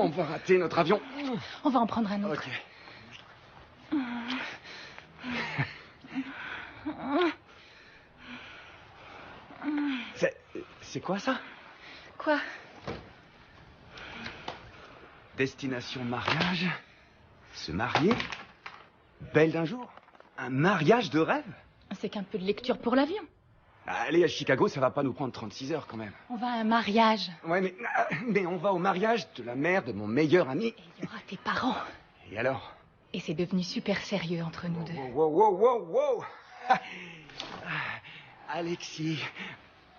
On va rater notre avion. On va en prendre un autre. Ok. C'est quoi ça? Quoi? Destination mariage. Se marier. Belle d'un jour. Un mariage de rêve. C'est qu'un peu de lecture pour l'avion. Aller à Chicago, ça va pas nous prendre 36 heures quand même. On va à un mariage. Ouais, mais on va au mariage de la mère de mon meilleur ami. Et il y aura tes parents. Et alors? Et c'est devenu super sérieux entre nous deux. Wow. Alexis.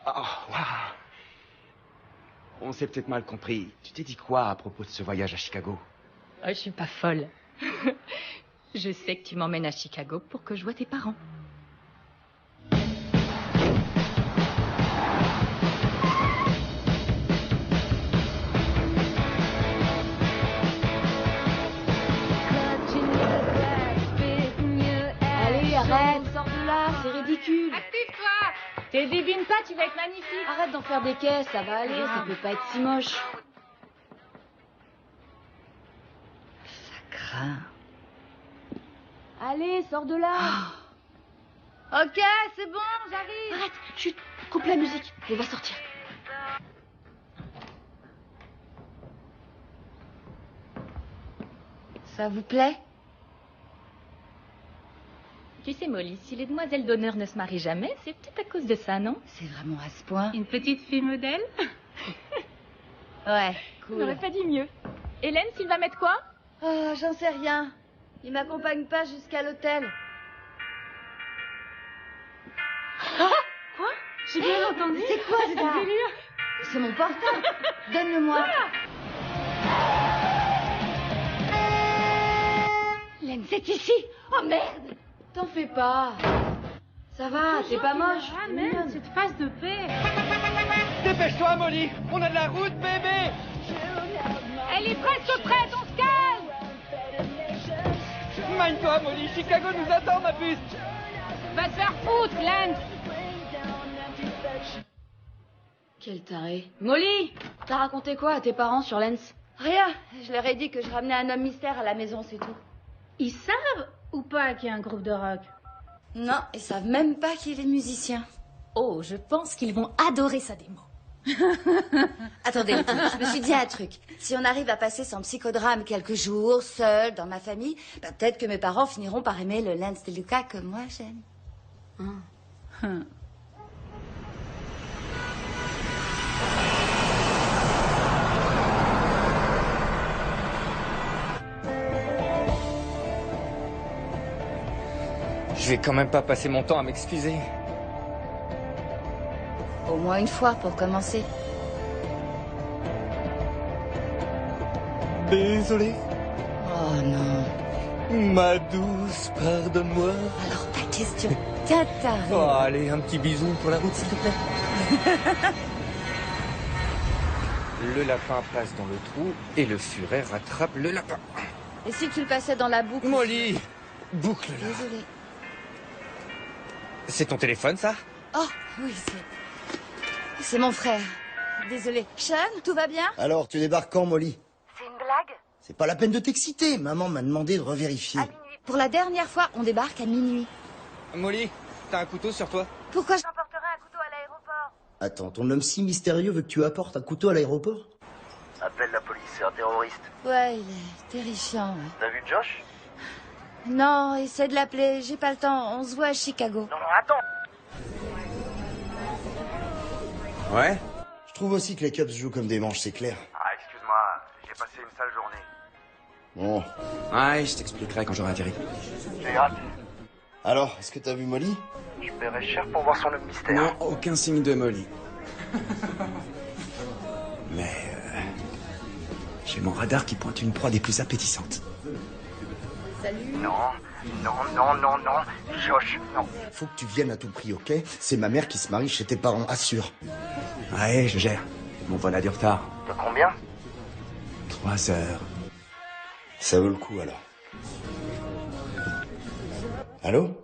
Oh, wow. On s'est peut-être mal compris. Tu t'es dit quoi à propos de ce voyage à Chicago? Oh, je suis pas folle. Je sais que tu m'emmènes à Chicago pour que je voie tes parents. Allez, arrête, sors de là, c'est ridicule. Active-toi! T'es débine pas, tu vas être magnifique. Arrête d'en faire des caisses, ça va aller, ça peut pas être si moche. Ça craint. Allez, sors de là. Ok, c'est bon, j'arrive. Arrête, chut, coupe la musique, on va sortir. Ça vous plaît? Tu sais, Molly, si les demoiselles d'honneur ne se marient jamais, c'est peut-être à cause de ça, non? C'est vraiment à ce point? Une petite fille modèle? Ouais, On cool. n'aurait pas dit mieux. Hélène, s'il va mettre quoi? Oh, j'en sais rien. Il m'accompagne pas jusqu'à l'hôtel. Quoi? J'ai bien entendu. C'est quoi ça? C'est mon portable. Donne-le-moi. Hélène, c'est ici. Oh merde! T'en fais pas. Ça va, t'es pas moche. Ah merde, cette face de paix. Dépêche-toi, Molly. On a de la route, bébé. Elle est presque prête, on se calme. Mine-toi, Molly. Chicago nous attend, ma puce. Va te faire foutre, Lance. Quel taré. Molly, t'as raconté quoi à tes parents sur Lens? Rien. Je leur ai dit que je ramenais un homme mystère à la maison, c'est tout. Ils savent ou pas qu'il y a un groupe de rock? Non, ils savent même pas qu'il est musicien. Oh, je pense qu'ils vont adorer sa démo. Attendez, je me suis dit un truc. Si on arrive à passer sans psychodrame quelques jours, seul, dans ma famille, bah, peut-être que mes parents finiront par aimer le Lance de Luca comme moi j'aime. Je vais quand même pas passer mon temps à m'excuser. Au moins une fois pour commencer. Désolé. Oh non. Ma douce, pardonne-moi. Alors ta question. Tiens, taré. Oh, allez, un petit bisou pour la route, s'il te plaît. Le lapin passe dans le trou et le furet rattrape le lapin. Et si tu le passais dans la boucle? Molly, boucle-la. Désolée. C'est ton téléphone, ça? Oh, oui, c'est mon frère. Désolée. Sean, tout va bien? Alors, tu débarques quand, Molly? C'est une blague? C'est pas la peine de t'exciter. Maman m'a demandé de revérifier. À minuit. Pour la dernière fois, on débarque à minuit. Molly, t'as un couteau sur toi? Pourquoi j'emporterai un couteau à l'aéroport? Attends, ton homme si mystérieux veut que tu apportes un couteau à l'aéroport? Appelle la police, c'est un terroriste. Ouais, il est terrifiant, ouais. T'as vu Josh? Non, essaie de l'appeler. J'ai pas le temps. On se voit à Chicago. Non, attends. Ouais? Je trouve aussi que les Cubs jouent comme des manches, c'est clair. Ah, excuse-moi, j'ai passé une sale journée. Bon. Ouais, je t'expliquerai quand j'aurai atterri. J'ai hâte. Alors, est-ce que t'as vu Molly? Je paierais cher pour voir son homme mystère. Non, aucun signe de Molly. Mais j'ai mon radar qui pointe une proie des plus appétissantes. Non, Josh, non. Faut que tu viennes à tout prix, ok? C'est ma mère qui se marie chez tes parents, assure. Ouais, je gère. Mon vol a du retard. De combien? 3 heures. Ça vaut le coup, alors. Allô?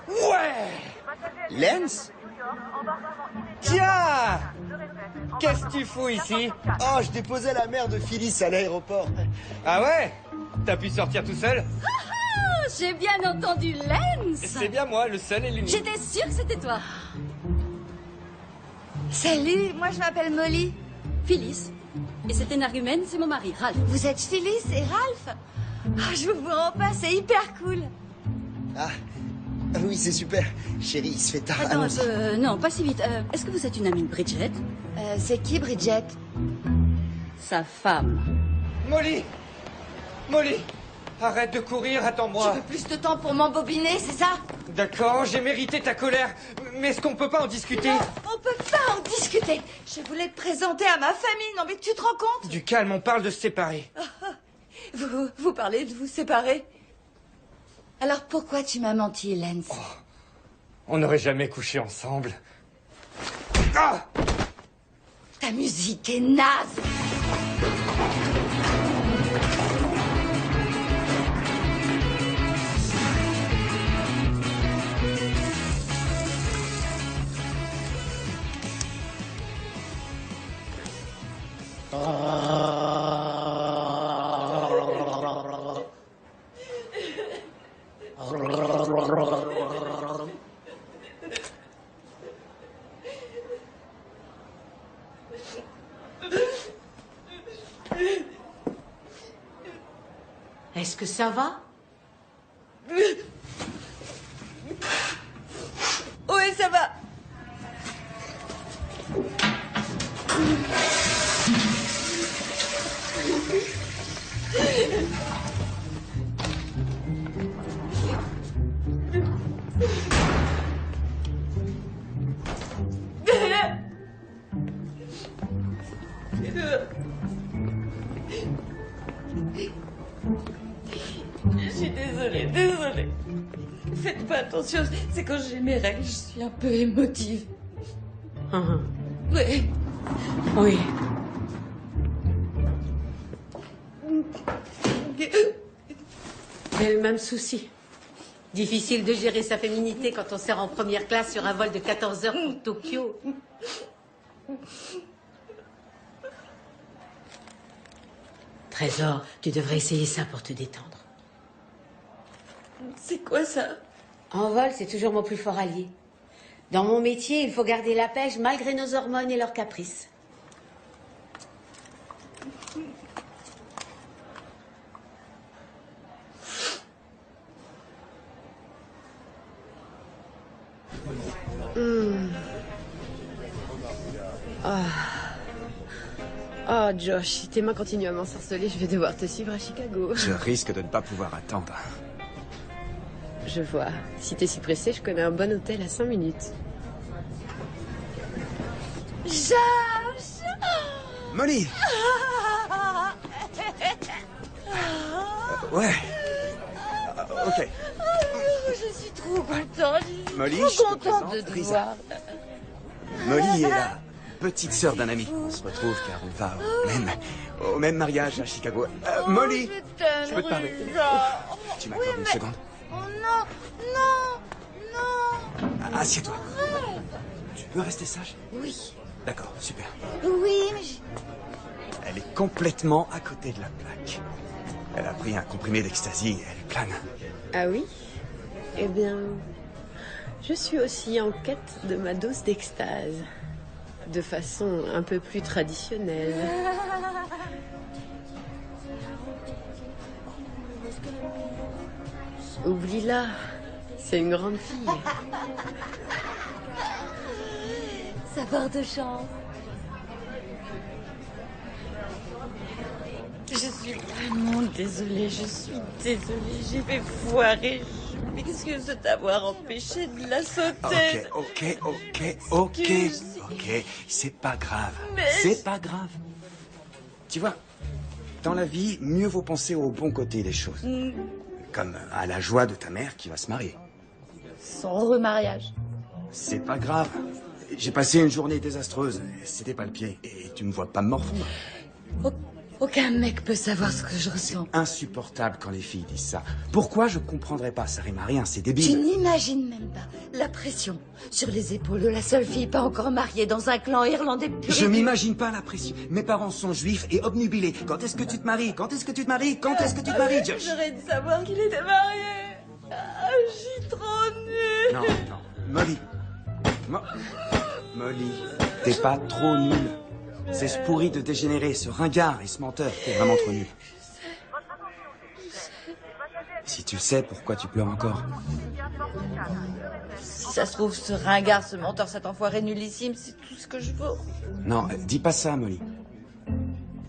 Ouais! Lens? Tiens! Qu'est-ce que tu fous ici? Oh, je déposais la mère de Phyllis à l'aéroport. Ah ouais? T'as pu sortir tout seul? J'ai bien entendu Lens. C'est bien moi, le seul et l'unique. J'étais sûre que c'était toi. Salut, moi je m'appelle Molly. Phyllis. Et cet énergumène, c'est mon mari, Ralph. Vous êtes Phyllis et Ralph? Ah, je vous vois enfin, c'est hyper cool. Ah, oui, c'est super. Chérie, il se fait tard. Attends un Allons-y. peu, non, pas si vite. Est-ce que vous êtes une amie de Bridget? C'est qui Bridget? Sa femme. Molly! Molly! Arrête de courir, Tu attends-moi. veux plus de temps pour m'embobiner, c'est ça? D'accord, j'ai mérité ta colère. Mais est-ce qu'on peut pas en discuter? Non, on peut pas en discuter. Je voulais te présenter à ma famille. Non mais tu te rends compte? Du calme, on parle de se séparer. Vous parlez de vous séparer? Alors pourquoi tu m'as menti, Lens? On n'aurait jamais couché ensemble. Ah! Ta musique est naze. Est-ce que ça va? Oui, ça va. Je suis désolée. Faites pas attention, c'est quand j'ai mes règles, je suis un peu émotive. Oui. Oui. J'ai le même souci. Difficile de gérer sa féminité quand on sert en première classe sur un vol de 14 heures pour Tokyo. Trésor, tu devrais essayer ça pour te détendre. C'est quoi ça? En vol, c'est toujours mon plus fort allié. Dans mon métier, il faut garder la pêche malgré nos hormones et leurs caprices. Oh, Josh, si tes mains continuent à m'ensorceler, je vais devoir te suivre à Chicago. Je risque de ne pas pouvoir attendre. Je vois. Si t'es si pressé, je connais un bon hôtel à 5 minutes. Josh! Molly! Ouais. Ok. Je suis trop contente. Molly, Je je suis te trop contente de présente te Risa. voir. Molly est la petite sœur d'un ami. On se retrouve car on va au même mariage à Chicago. Molly! Je peux te parler. Tu m'accordes une seconde? Oh non! Assieds-toi. Tu peux rester sage? Oui. D'accord, super. Oui, mais Elle est complètement à côté de la plaque. Elle a pris un comprimé d'ecstasy et elle plane. Ah oui? Eh bien, je suis aussi en quête de ma dose d'extase. De façon un peu plus traditionnelle. Oublie-la, c'est une grande fille. ça porte chance. Je suis vraiment désolée, j'ai fait foirer. Je m'excuse de t'avoir empêché de la sauter. Ok. C'est pas grave. Mais- C'est pas grave. Tu vois, dans la vie, mieux vaut penser au bon côté des choses. Comme à la joie de ta mère qui va se marier. Son remariage. C'est pas grave. J'ai passé une journée désastreuse. C'était pas le pied. Et tu me vois pas me morfondre. Aucun mec peut savoir ce que je ressens. Insupportable quand les filles disent ça. Pourquoi je comprendrais pas? Ça rime à rien, c'est débile. Tu n'imagines même pas la pression sur les épaules de la seule fille pas encore mariée dans un clan irlandais pur. Je m'imagine pas la pression. Mes parents sont juifs et obnubilés. Quand est-ce que tu te maries? Quand est-ce que tu te maries? Quand est-ce que tu te maries, Josh? J'aurais dû savoir qu'il était marié. Ah, je suis trop nulle. Non, non. Molly. Molly, t'es pas trop nulle. C'est ce pourri de dégénéré, ce ringard et ce menteur. T'es vraiment trop nul. Si tu le sais, pourquoi tu pleures encore? Si ça se trouve, ce ringard, ce menteur, cet enfoiré nullissime, c'est tout ce que je veux. Non, dis pas ça, Molly.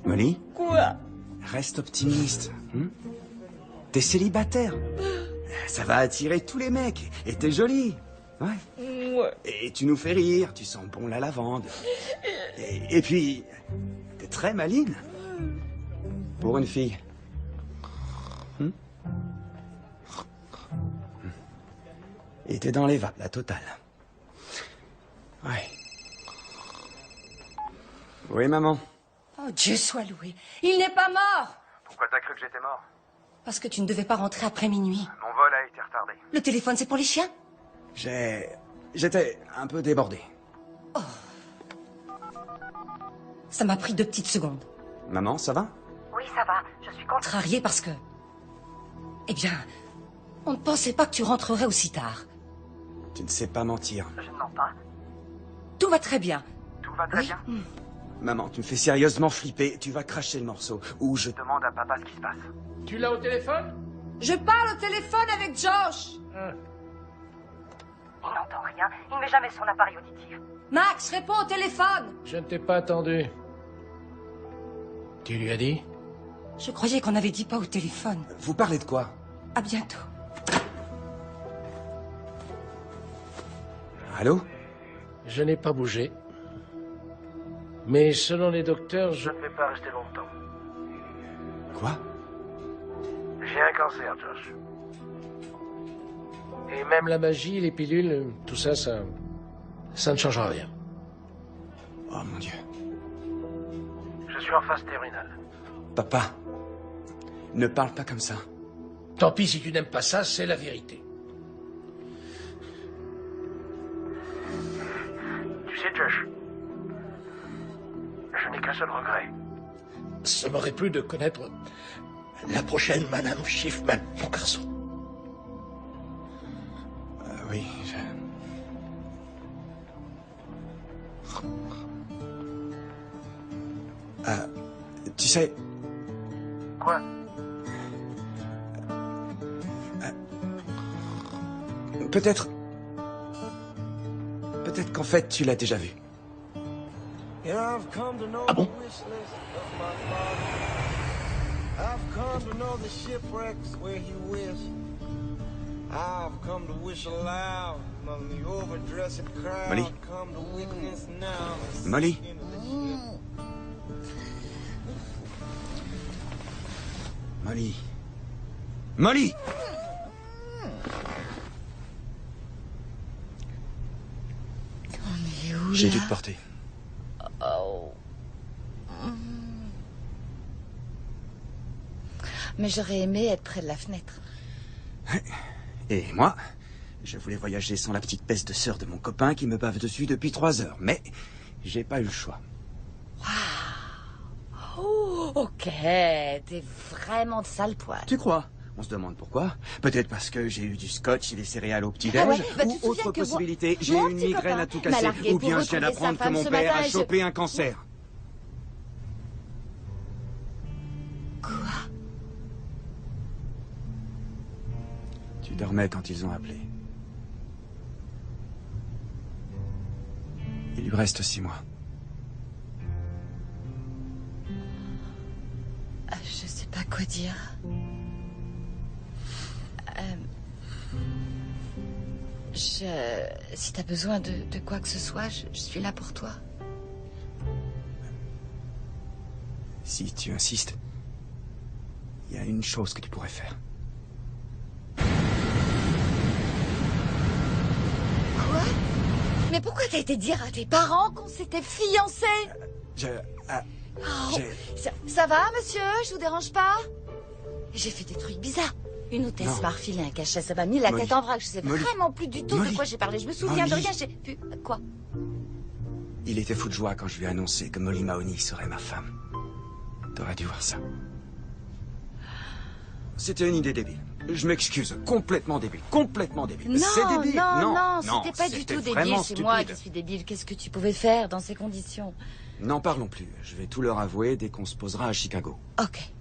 Molly? Quoi? Reste optimiste. T'es célibataire. Ça va attirer tous les mecs. Et t'es jolie. Ouais. Ouais. Et tu nous fais rire. Tu sens bon la lavande. Et puis, t'es très maligne. Pour une fille. Et t'es dans les vapes, la totale. Ouais. Oui, maman. Oh, Dieu soit loué. Il n'est pas mort. Pourquoi t'as cru que j'étais mort? Parce que tu ne devais pas rentrer après minuit. Mon vol a été retardé. Le téléphone, c'est pour les chiens? J'étais un peu débordé. Ça m'a pris 2 petites secondes. Maman, ça va? Oui, ça va. Je suis contente. Contrarié parce que... Eh bien, on ne pensait pas que tu rentrerais aussi tard. Tu ne sais pas mentir. Je ne mens pas. Tout va très bien. Tout va très bien. Maman, tu me fais sérieusement flipper. Tu vas cracher le morceau. Ou je... Demande à papa ce qui se passe. Tu l'as au téléphone? Je parle au téléphone avec Josh. Il n'entend rien. Il ne met jamais son appareil auditif. Max, réponds au téléphone. Je ne t'ai pas attendu. Tu lui as dit? Je croyais qu'on avait dit pas au téléphone. Vous parlez de quoi? À bientôt. Allô? Je n'ai pas bougé. Mais selon les docteurs, Je ne vais pas rester longtemps. Quoi? J'ai un cancer, Josh. Et même la magie, les pilules, tout ça, ça ne changera rien. Oh mon Dieu. Je suis en phase terminale. Papa, ne parle pas comme ça. Tant pis si tu n'aimes pas ça, c'est la vérité. Tu sais, Josh, je n'ai qu'un seul regret. Ça m'aurait plu de connaître la prochaine Madame Schiffman, mon garçon. Oui, tu sais... Quoi? Peut-être qu'en fait, tu l'as déjà vu. Ah bon? Molly? Molly? Molly? Molly? J'ai dû te porter. Oh. Mais j'aurais aimé être près de la fenêtre. Et moi, je voulais voyager sans la petite peste de sœur de mon copain qui me bave dessus depuis 3 heures. Mais j'ai pas eu le choix. Oh, ok, t'es vraiment de sale poil. Tu crois? On se demande pourquoi. Peut-être parce que j'ai eu du scotch et des céréales au petit-déj. Ah ouais, bah, tu ou te souviens autre que possibilité, moi- j'ai mon eu une petit migraine copain à tout m'a casser. largué Ou pour bien je viens retrouver d'apprendre sa que mon femme ce père a matin et chopé un cancer. Quoi? Tu dormais quand ils ont appelé. Il lui reste 6 mois. Je sais pas quoi dire. Si t'as besoin de quoi que ce soit, je suis là pour toi. Si tu insistes, il y a une chose que tu pourrais faire. Quoi? Mais pourquoi t'as été dire à tes parents qu'on s'était fiancés? Oh, ça va, monsieur? Je vous dérange pas? J'ai fait des trucs bizarres. Une hôtesse m'a refilé un cachet, ça m'a mis la tête en vrac. Je sais vraiment plus du tout de quoi j'ai parlé. Je me souviens de rien, j'ai pu... Quoi? Il était fou de joie quand je lui ai annoncé que Molly Mahoney serait ma femme. T'aurais dû voir ça. C'était une idée débile. Je m'excuse, complètement débile, complètement débile. C'est débile. Non, c'était pas du tout débile. C'est moi stupide. qui suis débile. Qu'est-ce que tu pouvais faire dans ces conditions? N'en parlons plus. Je vais tout leur avouer dès qu'on se posera à Chicago. Ok.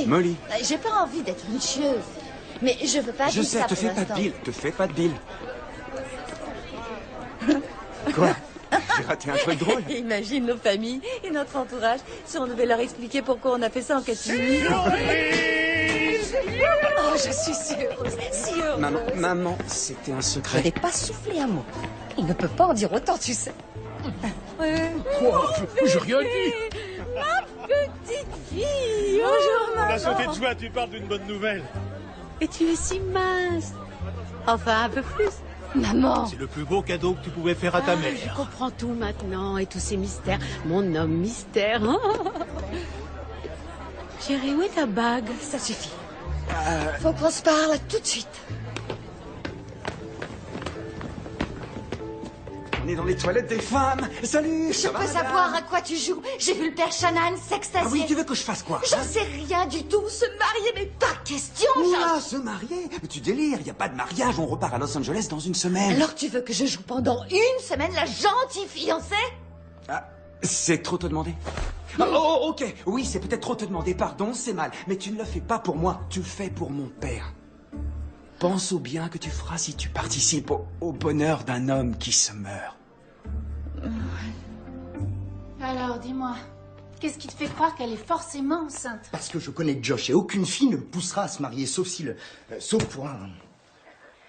Molly. J'ai pas envie d'être une chieuse. Mais je veux pas Je dire sais, ça te pour fais pas de l'instant. deal, te fais pas de deal. Quoi? J'ai raté un truc drôle. Imagine nos familles et notre entourage si on devait leur expliquer pourquoi on a fait ça en catimini. Oh, je suis sûre. Si heureuse. Maman, c'était un Je secret. n'ai pas soufflé un mot. Il ne peut pas en dire autant, tu sais. Quoi? J'ai rien dit. Ma petite fille. Bonjour, maman. On a sauté de joie, tu parles d'une bonne nouvelle. Et tu es si mince. Enfin, un peu plus. Maman. C'est le plus beau cadeau que tu pouvais faire à ta mère. Je comprends tout maintenant et tous ces mystères. Mon homme mystère. Chérie, où est ta bague? Ça suffit. Faut qu'on se parle tout de suite. On est dans les toilettes des femmes. Salut. Je peux savoir à quoi tu joues? J'ai vu le père Shannon s'extasier. Ah oui, tu veux que je fasse quoi? J'en sais rien du tout. Se marier, mais pas question. Oula, se marier? Tu délires, il n'y a pas de mariage, on repart à Los Angeles dans une semaine. Alors tu veux que je joue pendant une semaine la gentille fiancée? Ah, c'est trop te demander. Oh, ok, oui, c'est peut-être trop te demander, pardon, c'est mal. Mais tu ne le fais pas pour moi, tu le fais pour mon père. Pense au bien que tu feras si tu participes au bonheur d'un homme qui se meurt. Alors, dis-moi, qu'est-ce qui te fait croire qu'elle est forcément enceinte? Parce que je connais Josh et aucune fille ne me poussera à se marier, sauf si le... sauf pour un...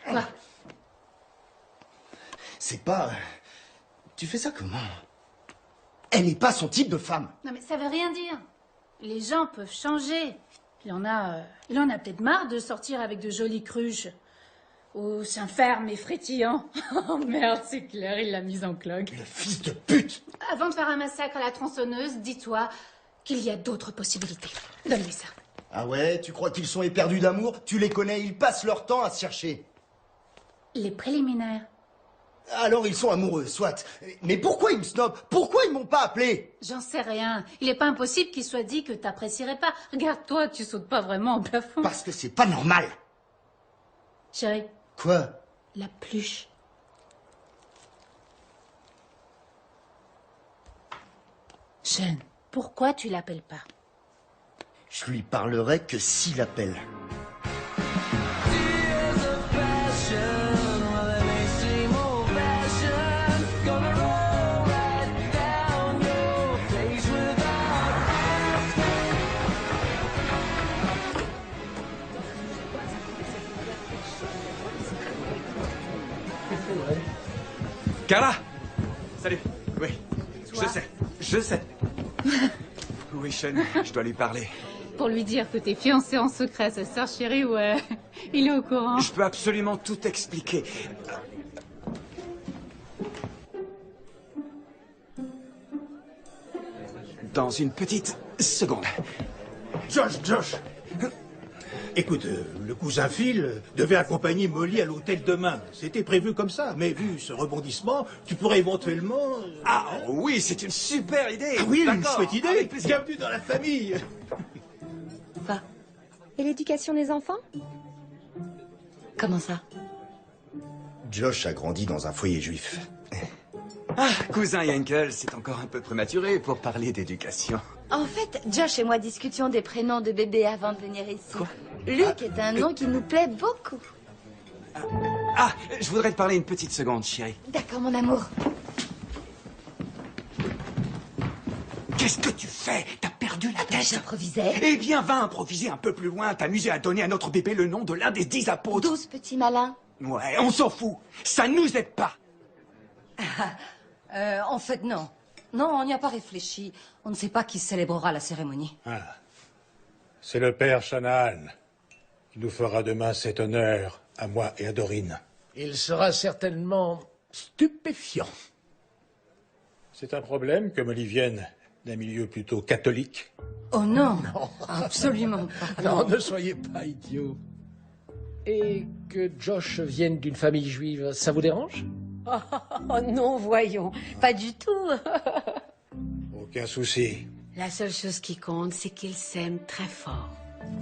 Quoi? C'est pas... Tu fais ça comment? Elle n'est pas son type de femme. Non, mais ça veut rien dire. Les gens peuvent changer. Il en a peut-être marre de sortir avec de jolies cruches. Ou seins fermes et frétillants. Oh merde, c'est clair, il l'a mise en cloque. Le fils de pute! Avant de faire un massacre à la tronçonneuse, dis-toi qu'il y a d'autres possibilités. Donne-lui ça. Ah ouais, tu crois qu'ils sont éperdus d'amour? Tu les connais, ils passent leur temps à se chercher. Les préliminaires. Alors ils sont amoureux, soit. Mais pourquoi ils me snobent? Pourquoi ils m'ont pas appelé? J'en sais rien. Il est pas impossible qu'il soit dit que t'apprécierais pas. Regarde-toi, tu sautes pas vraiment au plafond. Parce que c'est pas normal. Chérie. Quoi? La pluche. Jeanne, pourquoi tu l'appelles pas? Je lui parlerai que s'il appelle. Carla! Salut. Oui, je sais. Oui, Sean, je dois lui parler. Pour lui dire que t'es fiancée en secret, sa sœur chérie, ouais. Il est au courant. Je peux absolument tout expliquer. Dans une petite seconde. Josh! Écoute, le cousin Phil devait accompagner Molly à l'hôtel demain. C'était prévu comme ça, mais vu ce rebondissement, tu pourrais éventuellement... Ah oui, c'est une super idée. Ah oui, une D'accord, chouette idée. avec plaisir. Bienvenue dans la famille. Et l'éducation des enfants? Comment ça? Josh a grandi dans un foyer juif. Ah, cousin Yankel, c'est encore un peu prématuré pour parler d'éducation. En fait, Josh et moi discutions des prénoms de bébés avant de venir ici. Quoi? Luc est un nom qui nous plaît beaucoup. Ah, je voudrais te parler une petite seconde, chérie. D'accord, mon amour. Qu'est-ce que tu fais? T'as perdu perdu la tête. J'improvisais. Eh bien, va improviser un peu plus loin, t'amuser à donner à notre bébé le nom de l'un des 10 apôtres. 12 petits malins. Ouais, on s'en fout. Ça nous aide pas. En fait, non. Non, on n'y a pas réfléchi. On ne sait pas qui célébrera la cérémonie. Ah. C'est le père Shanahan qui nous fera demain cet honneur, à moi et à Dorine. Il sera certainement stupéfiant. C'est un problème que Molly vienne d'un milieu plutôt catholique. Oh non, absolument pas. Non, ne soyez pas idiot. Et que Josh vienne d'une famille juive, ça vous dérange? Oh non, voyons, pas du tout. Aucun souci. La seule chose qui compte, c'est qu'ils s'aiment très fort.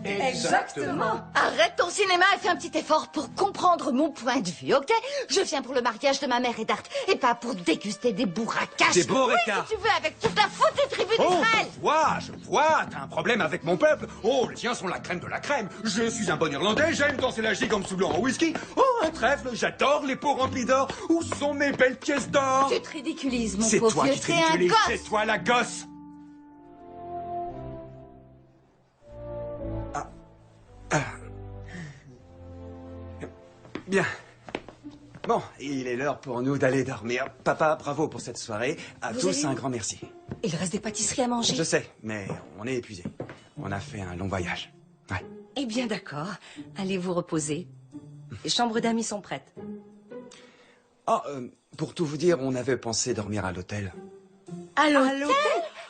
Exactement. Arrête ton cinéma et fais un petit effort pour comprendre mon point de vue, ok? Je viens pour le mariage de ma mère et d'Art, et pas pour déguster des bourracaches. Des bourracas. Oui, si tu veux, avec toute la foutue tribu Oh, d'Israël. je vois, t'as un problème avec mon peuple. Oh, les tiens sont la crème de la crème. Je suis un bon Irlandais, j'aime danser la gigue en me saoulant en whisky. Oh, un trèfle, j'adore les pots remplis d'or. Où sont mes belles pièces d'or? Tu te ridiculises, mon C'est pauvre toi vieux, qui te t'es un ridiculises, gosse. c'est toi la gosse. Bien. Bon, il est l'heure pour nous d'aller dormir. Papa, bravo pour cette soirée. À Vous tous, allez un où? grand merci. Il reste des pâtisseries à manger. Je sais, mais on est épuisé. On a fait un long voyage. Ouais. Eh bien, d'accord. Allez vous reposer. Les chambres d'amis sont prêtes. Oh, pour tout vous dire, on avait pensé dormir à l'hôtel. À l'hôtel?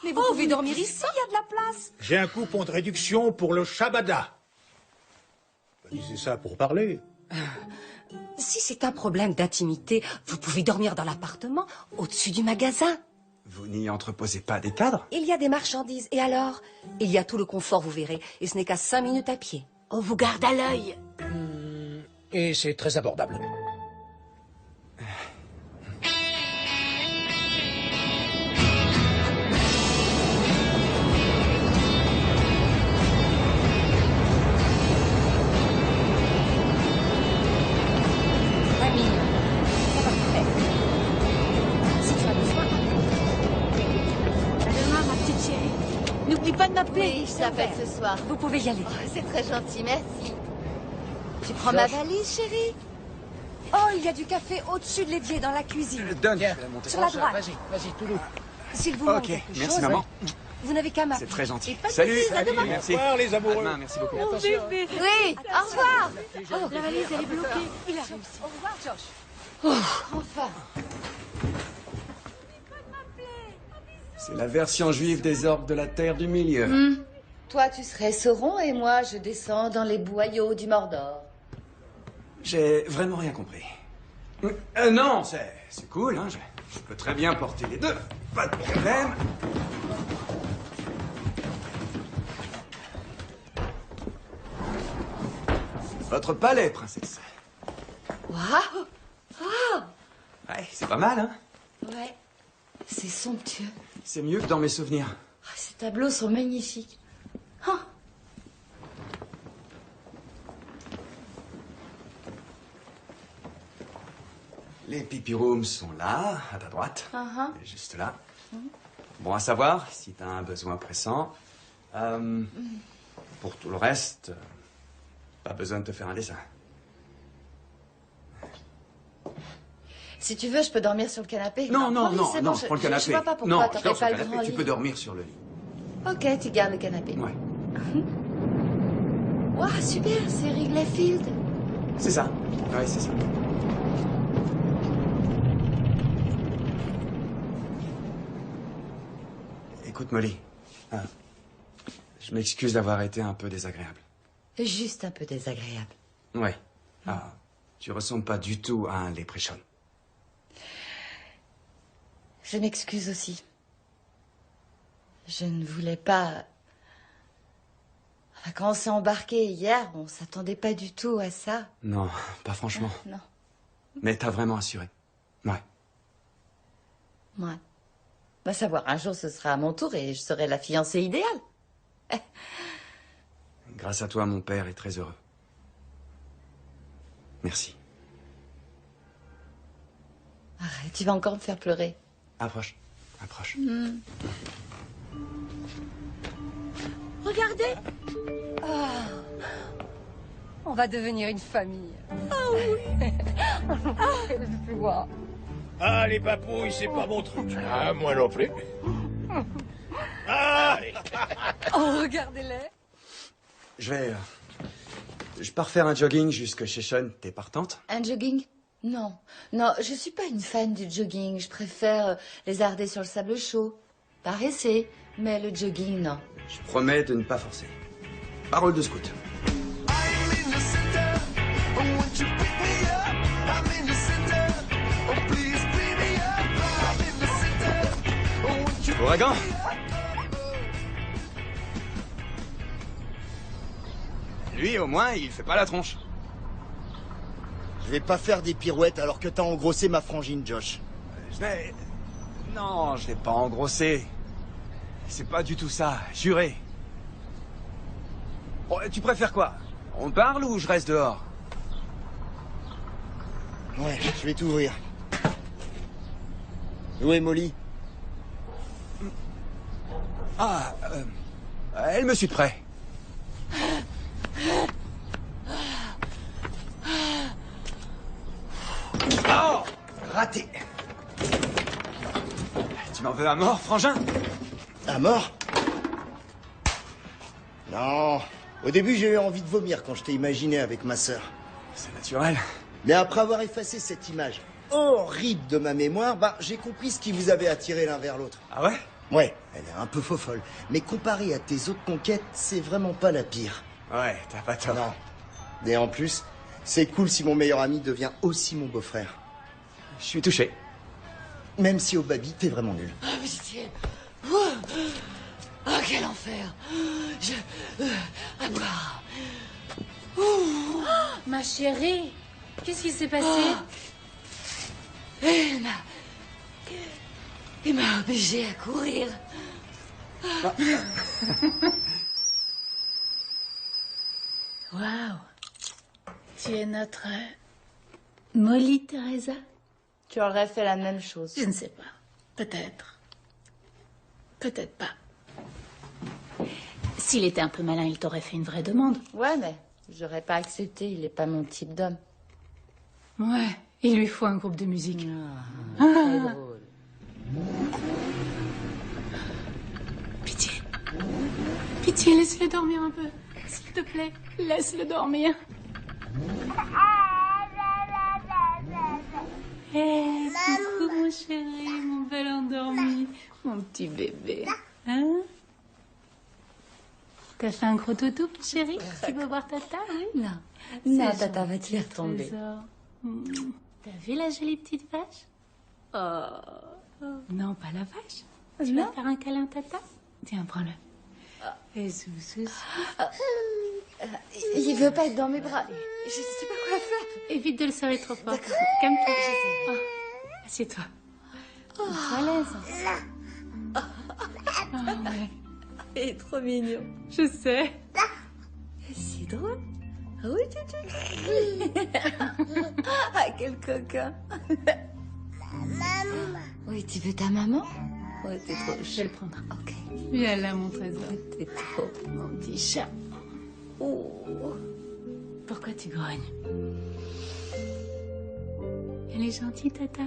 Mais vous pouvez dormir ici, il y a de la place. J'ai un coupon de réduction pour le Shabada. Bah, disez ça pour parler. Si c'est un problème d'intimité, vous pouvez dormir dans l'appartement, au-dessus du magasin. Vous n'y entreposez pas des cadres? Il y a des marchandises. Et alors? Il y a tout le confort, vous verrez. Et ce n'est qu'à 5 minutes à pied. On vous garde à l'œil. Et c'est très abordable. Ami, ça va faire. Si tu as besoin, À demain, ma petite chérie. N'oublie pas de m'appeler. Oui, je t'appelle ce soir. vous pouvez y aller. Oh, c'est très gentil, merci. Tu prends ma valise, chérie? Oh, il y a du café au-dessus de l'évier dans la cuisine. Donne, Tiens, je vais monter. Sur la droite. Vas-y, tout doux. S'il vous manque Ok, quelque merci chose, maman. vous n'avez qu'à m'appeler. C'est très gentil. Et pas de Salut, bêtises, à demain. merci. Au revoir, les amoureux. À demain, merci beaucoup. Attention. Oui, au revoir. La valise, elle est bloquée. Il a réussi. Au revoir, Josh. Enfin. C'est la version juive des orques de la terre du milieu. Toi, tu serais Sauron et moi, je descends dans les boyaux du Mordor. J'ai vraiment rien compris. Non, c'est cool, hein. Je peux très bien porter les deux. Pas de problème. Votre palais, princesse. Waouh! Ouais, c'est pas mal, hein. Ouais, c'est somptueux. C'est mieux que dans mes souvenirs. Ah, ces tableaux sont magnifiques. Ah. Les pipi rooms sont là, à ta droite. Uh-huh. Juste là. Bon à savoir, si t'as un besoin pressant. Pour tout le reste, pas besoin de te faire un dessin. Si tu veux, je peux dormir sur le canapé. Non, oui, c'est bon, pour le canapé. Je vois pas pourquoi non, je t'aurais dors sur pas le le canapé. grand Tu lit. peux dormir sur le lit. Ok, tu gardes le canapé. Ouais. Waouh, super, c'est Wrigley Field. C'est ça. Ouais, c'est ça. Écoute, Molly. Je m'excuse d'avoir été un peu désagréable. Juste un peu désagréable. Ouais. Tu ressembles pas du tout à un léprechaun. Je m'excuse aussi. Je ne voulais pas... Enfin, quand on s'est embarqué hier, on s'attendait pas du tout à ça. Non, pas franchement. Non. Mais t'as vraiment assuré. Ouais. Ouais. Va savoir, un jour ce sera à mon tour et je serai la fiancée idéale. Grâce à toi, mon père est très heureux. Merci. Arrête, tu vas encore me faire pleurer. Approche. Approche. regardez. Ah, on va devenir une famille. Ah oui. Quelle joie. Ah, les papouilles, c'est pas mon truc. Ah, moi non plus. Ah, allez. Oh, regardez-les. Je pars faire un jogging jusque chez Sean. T'es partante? Un jogging? Non. Non, je suis pas une fan du jogging. Je préfère lézarder sur le sable chaud. Paresser. Mais le jogging, non. Je promets de ne pas forcer. Parole de scout. Ouragan! Lui, au moins, il fait pas la tronche. Je vais pas faire des pirouettes alors que t'as engrossé ma frangine, Josh. Non, je l'ai pas engrossé. C'est pas du tout ça, juré. Bon, tu préfères quoi? On parle ou je reste dehors? Ouais, je vais t'ouvrir. Où est Molly? Ah, elle me suit de près. Oh! Raté. Tu m'en veux à mort, frangin? À mort? Non. Au début, j'ai eu envie de vomir quand je t'ai imaginé avec ma sœur. C'est naturel. Mais après avoir effacé cette image horrible de ma mémoire, j'ai compris ce qui vous avait attiré l'un vers l'autre. Ah ouais? Ouais, elle est un peu faux-folle. Mais comparée à tes autres conquêtes, c'est vraiment pas la pire. Ouais, t'as pas tort. Non. Et en plus, c'est cool si mon meilleur ami devient aussi mon beau-frère. Je suis touché. Même si au baby, t'es vraiment nul. Ah, pitié. Ah, quel enfer. À boire. Oh, ma chérie, qu'est-ce qui s'est passé? Il m'a obligé à courir. Waouh. Tu es notre Molly Teresa? Tu aurais fait la même chose. Je ne sais pas. Peut-être. Peut-être pas. S'il était un peu malin, il t'aurait fait une vraie demande. Ouais, mais j'aurais pas accepté. Il est pas mon type d'homme. Ouais, il lui faut un groupe de musique. Très drôle. Pitié. Pitié, laisse-le dormir un peu. S'il te plaît, laisse-le dormir. Hé, coucou mon chéri, mon bel endormi, mon petit bébé. Hein? T'as fait un gros dodo, mon chéri? Tu veux voir Tata, oui? Non. Non, C'est Tata va te gentil, faire tomber. trésor. T'as vu la jolie petite vache? Oh. Non, pas la vache. Tu vas faire un câlin, Tata? Tiens, prends-le. Et sous. Il veut pas être dans mes bras. Je sais pas quoi faire. Évite de le serrer trop fort. Calme-toi. Oh. Assieds-toi. Sois à l'aise. Oh, ouais. Il est trop mignon. Je sais. C'est drôle. Ah oui, Ah, quel coquin. Maman. Oui, tu veux ta maman? Ouais, t'es trop Je vais le prendre. Ok. Viens là, mon trésor. T'es trop. Mon petit chat. Oh. Pourquoi tu grognes? Elle est gentille, Tata.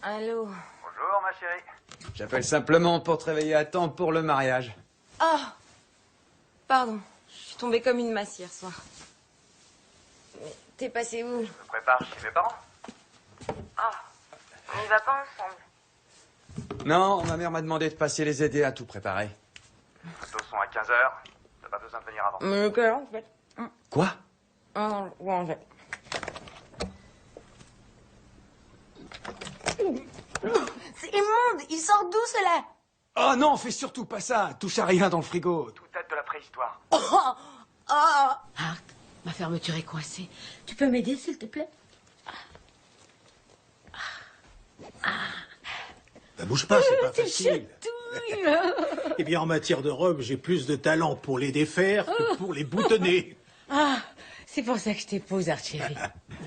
Allô. Bonjour, ma chérie. J'appelle simplement pour te réveiller à temps pour le mariage. Ah. Pardon. Je suis tombée comme une masse hier soir. Mais t'es passé où? Je me prépare chez mes parents. Ah. On n'y va pas ensemble? Non, ma mère m'a demandé de passer les aider à tout préparer. Les photos sont à 15h. T'as pas besoin de venir avant. Mais quelle heure, en fait? Quoi? Ah, ouais, en fait. C'est immonde. Il sort d'où, cela? Oh non, fais surtout pas ça. Touche à rien dans le frigo. Tout date de la préhistoire. Hart, ma fermeture est coincée. Tu peux m'aider, s'il te plaît? Bah, bouge pas, c'est pas facile. Eh bien, en matière de robe, j'ai plus de talent pour les défaire que pour les boutonner. Ah, c'est pour ça que je t'épouse, Archie.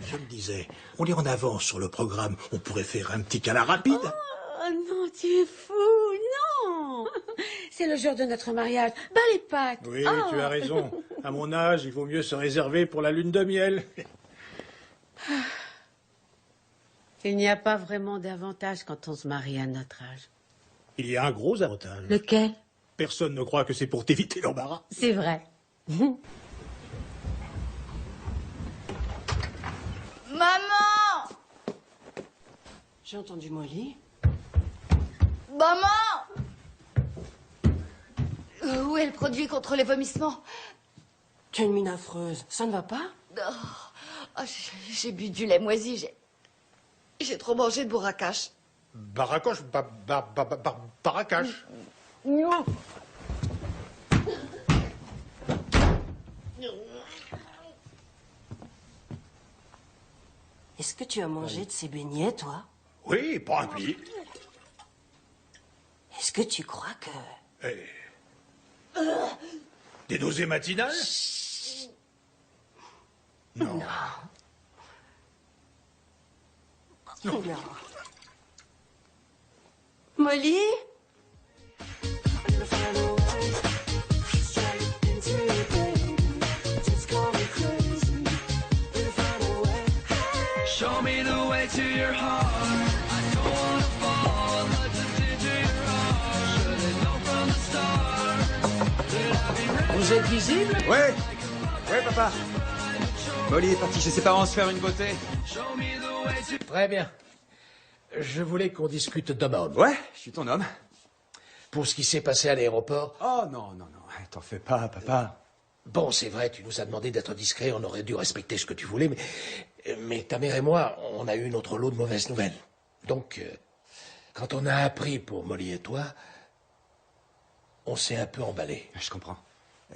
Je me disais, on est en avance sur le programme. On pourrait faire un petit câlin rapide. Oh non, tu es fou, non. C'est le jour de notre mariage. Bas les pattes. Oui, Oh. tu as raison. À mon âge, il vaut mieux se réserver pour la lune de miel. Il n'y a pas vraiment d'avantage quand on se marie à notre âge. Il y a un gros avantage. Lequel? Personne ne croit que c'est pour t'éviter l'embarras. C'est vrai. Maman! J'ai entendu Molly. Maman! Où est le produit contre les vomissements? Tu as une mine affreuse. Ça ne va pas? Oh, j'ai bu du lait moisi, j'ai trop mangé de bourracache. Baracoche, baracache. Est-ce que tu as mangé de ces beignets, toi? Oui, pas un pli. Est-ce que tu crois que... Des nausées matinales? Non. Non. Molly? Show me the way to your heart. I don't wanna fall, let the into your heart. Should have known from the start that I'd be ready. Vous êtes visible? Ouais. Ouais, papa. Molly est partie chez ses parents se faire une beauté. Très bien. Je voulais qu'on discute d'homme à homme. Ouais, je suis ton homme. Pour ce qui s'est passé à l'aéroport. Oh non, non, non, t'en fais pas, papa. Bon, c'est vrai, tu nous as demandé d'être discret, on aurait dû respecter ce que tu voulais, mais ta mère et moi, on a eu notre lot de mauvaises nouvelles. Donc, quand on a appris pour Molly et toi, on s'est un peu emballé. Je comprends.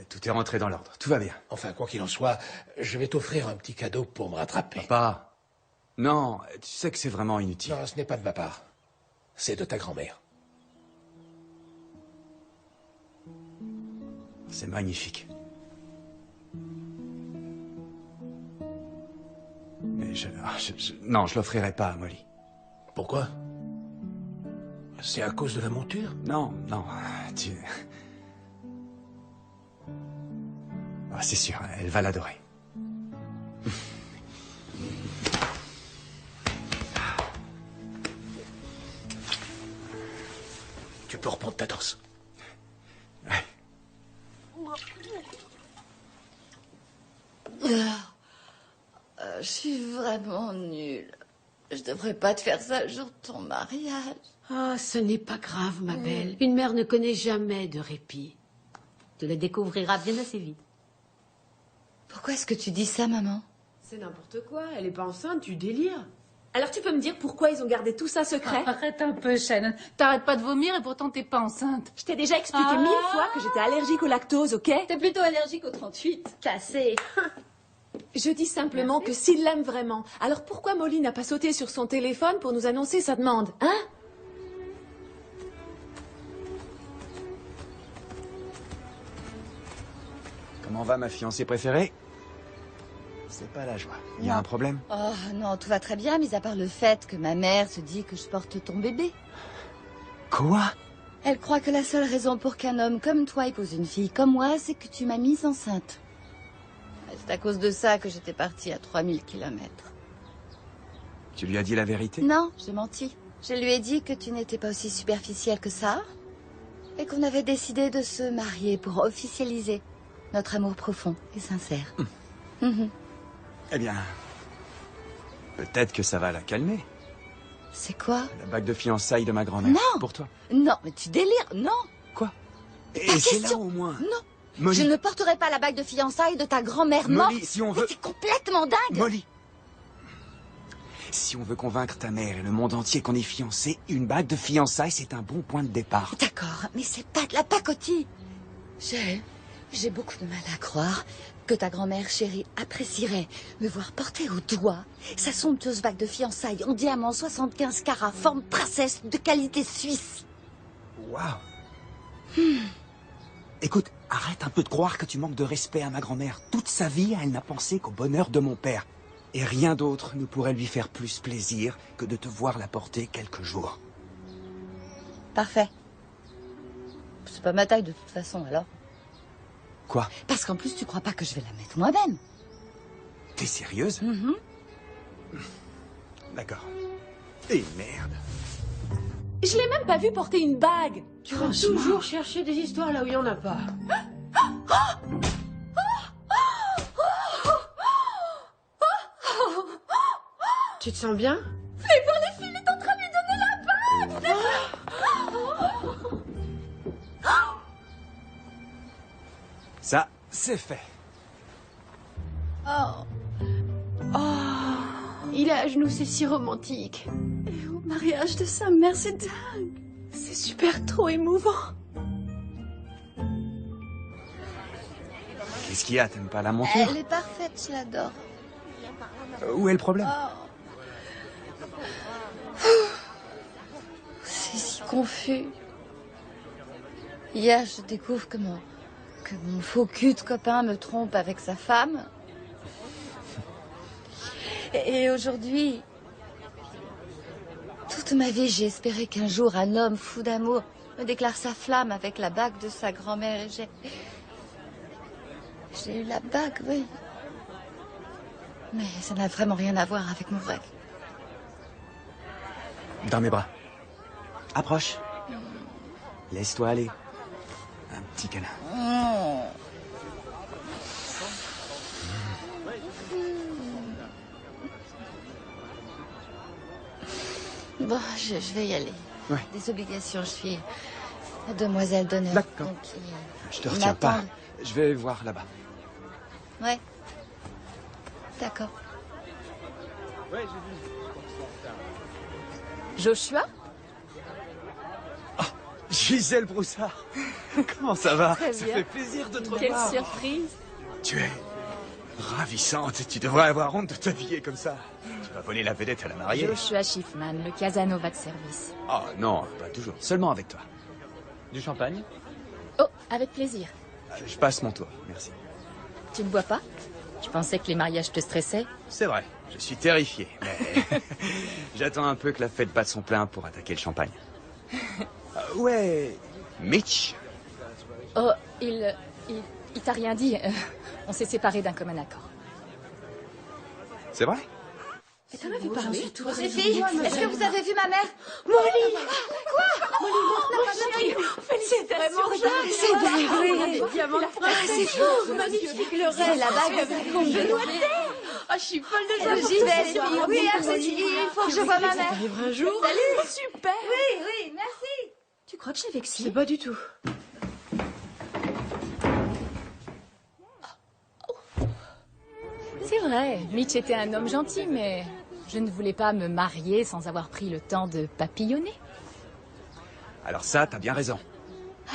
Tout est rentré dans l'ordre, tout va bien. Enfin, quoi qu'il en soit, je vais t'offrir un petit cadeau pour me rattraper. Papa. Non, tu sais que c'est vraiment inutile. Non, ce n'est pas de ma part. C'est de ta grand-mère. C'est magnifique. Mais non, je l'offrirai pas à Molly. Pourquoi? C'est à cause de la monture? Non, non, tu... Ah, c'est sûr, elle va l'adorer. Tu peux reprendre ta danse. Ouais. Je suis vraiment nulle. Je devrais pas te faire ça le jour de ton mariage. Ah, ce n'est pas grave, ma belle. Une mère ne connaît jamais de répit. Tu le découvriras bien assez vite. Pourquoi est-ce que tu dis ça, maman? C'est n'importe quoi, elle est pas enceinte, tu délires. Alors tu peux me dire pourquoi ils ont gardé tout ça secret? Arrête un peu, Shannon. T'arrêtes pas de vomir et pourtant t'es pas enceinte. Je t'ai déjà expliqué 1000 fois que j'étais allergique au lactose, ok? T'es plutôt allergique au 38. Cassé. Je dis simplement que s'il l'aime vraiment, alors pourquoi Molly n'a pas sauté sur son téléphone pour nous annoncer sa demande, hein? Comment va ma fiancée préférée? C'est pas la joie. Il y a un problème? Oh non, tout va très bien, mis à part le fait que ma mère se dit que je porte ton bébé. Quoi? Elle croit que la seule raison pour qu'un homme comme toi épouse une fille comme moi, c'est que tu m'as mise enceinte. C'est à cause de ça que j'étais partie à 3000 kilomètres. Tu lui as dit la vérité? Non, j'ai menti. Je lui ai dit que tu n'étais pas aussi superficielle que ça, et qu'on avait décidé de se marier pour officialiser notre amour profond et sincère. Eh bien... peut-être que ça va la calmer. C'est quoi? La bague de fiançailles de ma grand-mère. Non! Pour toi. Non, mais tu délires, non! Quoi? Et Ta c'est là question. au moins. Non! Molly. Je ne porterai pas la bague de fiançailles de ta grand-mère morte. Molly, si on veut... C'est complètement dingue! Molly. Si on veut convaincre ta mère et le monde entier qu'on est fiancés, une bague de fiançailles, c'est un bon point de départ. D'accord, mais c'est pas de la pacotille. J'ai beaucoup de mal à croire que ta grand-mère chérie apprécierait me voir porter au doigt sa somptueuse bague de fiançailles en diamant 75 carats, forme princesse de qualité suisse. Waouh. Écoute, arrête un peu de croire que tu manques de respect à ma grand-mère. Toute sa vie, elle n'a pensé qu'au bonheur de mon père. Et rien d'autre ne pourrait lui faire plus plaisir que de te voir la porter quelques jours. Parfait. C'est pas ma taille de toute façon, alors. Quoi? Parce qu'en plus, tu crois pas que je vais la mettre moi-même? T'es sérieuse? D'accord. Et merde. Je l'ai même pas vu porter une bague. Tu vas toujours chercher des histoires là où il y en a pas. Tu te sens bien? Mais pour les filles, il est en train de lui donner la bague! Ça, c'est fait. Oh. Il est à genoux, c'est si romantique. Et au mariage de sa mère, c'est dingue. C'est super trop émouvant. Qu'est-ce qu'il y a? T'aimes pas la monture? Elle est parfaite, je l'adore. Où est le problème? C'est si confus. Hier, je découvre que mon faux cul de copain me trompe avec sa femme. Et aujourd'hui, toute ma vie, j'ai espéré qu'un jour, un homme fou d'amour me déclare sa flamme avec la bague de sa grand-mère. Et j'ai eu la bague, oui. Mais ça n'a vraiment rien à voir avec mon rêve. Dans mes bras. Approche. Laisse-toi aller. Un petit câlin. Bon, je vais y aller. Ouais. Des obligations, je suis demoiselle d'honneur. D'accord. Donc, Je te retiens pas. m'attendent. Je vais voir là-bas. Ouais. D'accord. Joshua? Gisèle Broussard. Comment ça va? Très Ça bien. fait plaisir de te revoir. Quelle surprise! Tu es ravissante. Tu devrais avoir honte de t'habiller comme ça. Tu vas voler la vedette à la mariée. Joshua Schiffman, le Casanova de service. Oh non, pas toujours. Seulement avec toi. Du champagne? Oh, avec plaisir. Je passe mon tour, merci. Tu ne bois pas? Tu pensais que les mariages te stressaient? C'est vrai, je suis terrifié, mais j'attends un peu que la fête batte son plein pour attaquer le champagne. Ouais, Mitch. Oh, il t'a rien dit. On s'est séparés d'un commun accord. C'est vrai? Mais t'en avais parlé. tout Les filles, est-ce que vous avez vu ma mère? Molly! Quoi? Mon chéri! Félicitations! C'est dingue, oui. Diamant de princesse! C'est magnifique, le rêve, la bague de combe. Ah, je suis folle de joie! J'y vais, les filles. Oui, absolument. Il faut que je voie ma mère. T'arriveras un jour? Salut. Super! Oui, merci. Tu crois que j'ai vexé? C'est pas du tout. C'est vrai, Mitch était un homme gentil, mais je ne voulais pas me marier sans avoir pris le temps de papillonner. Alors ça, t'as bien raison.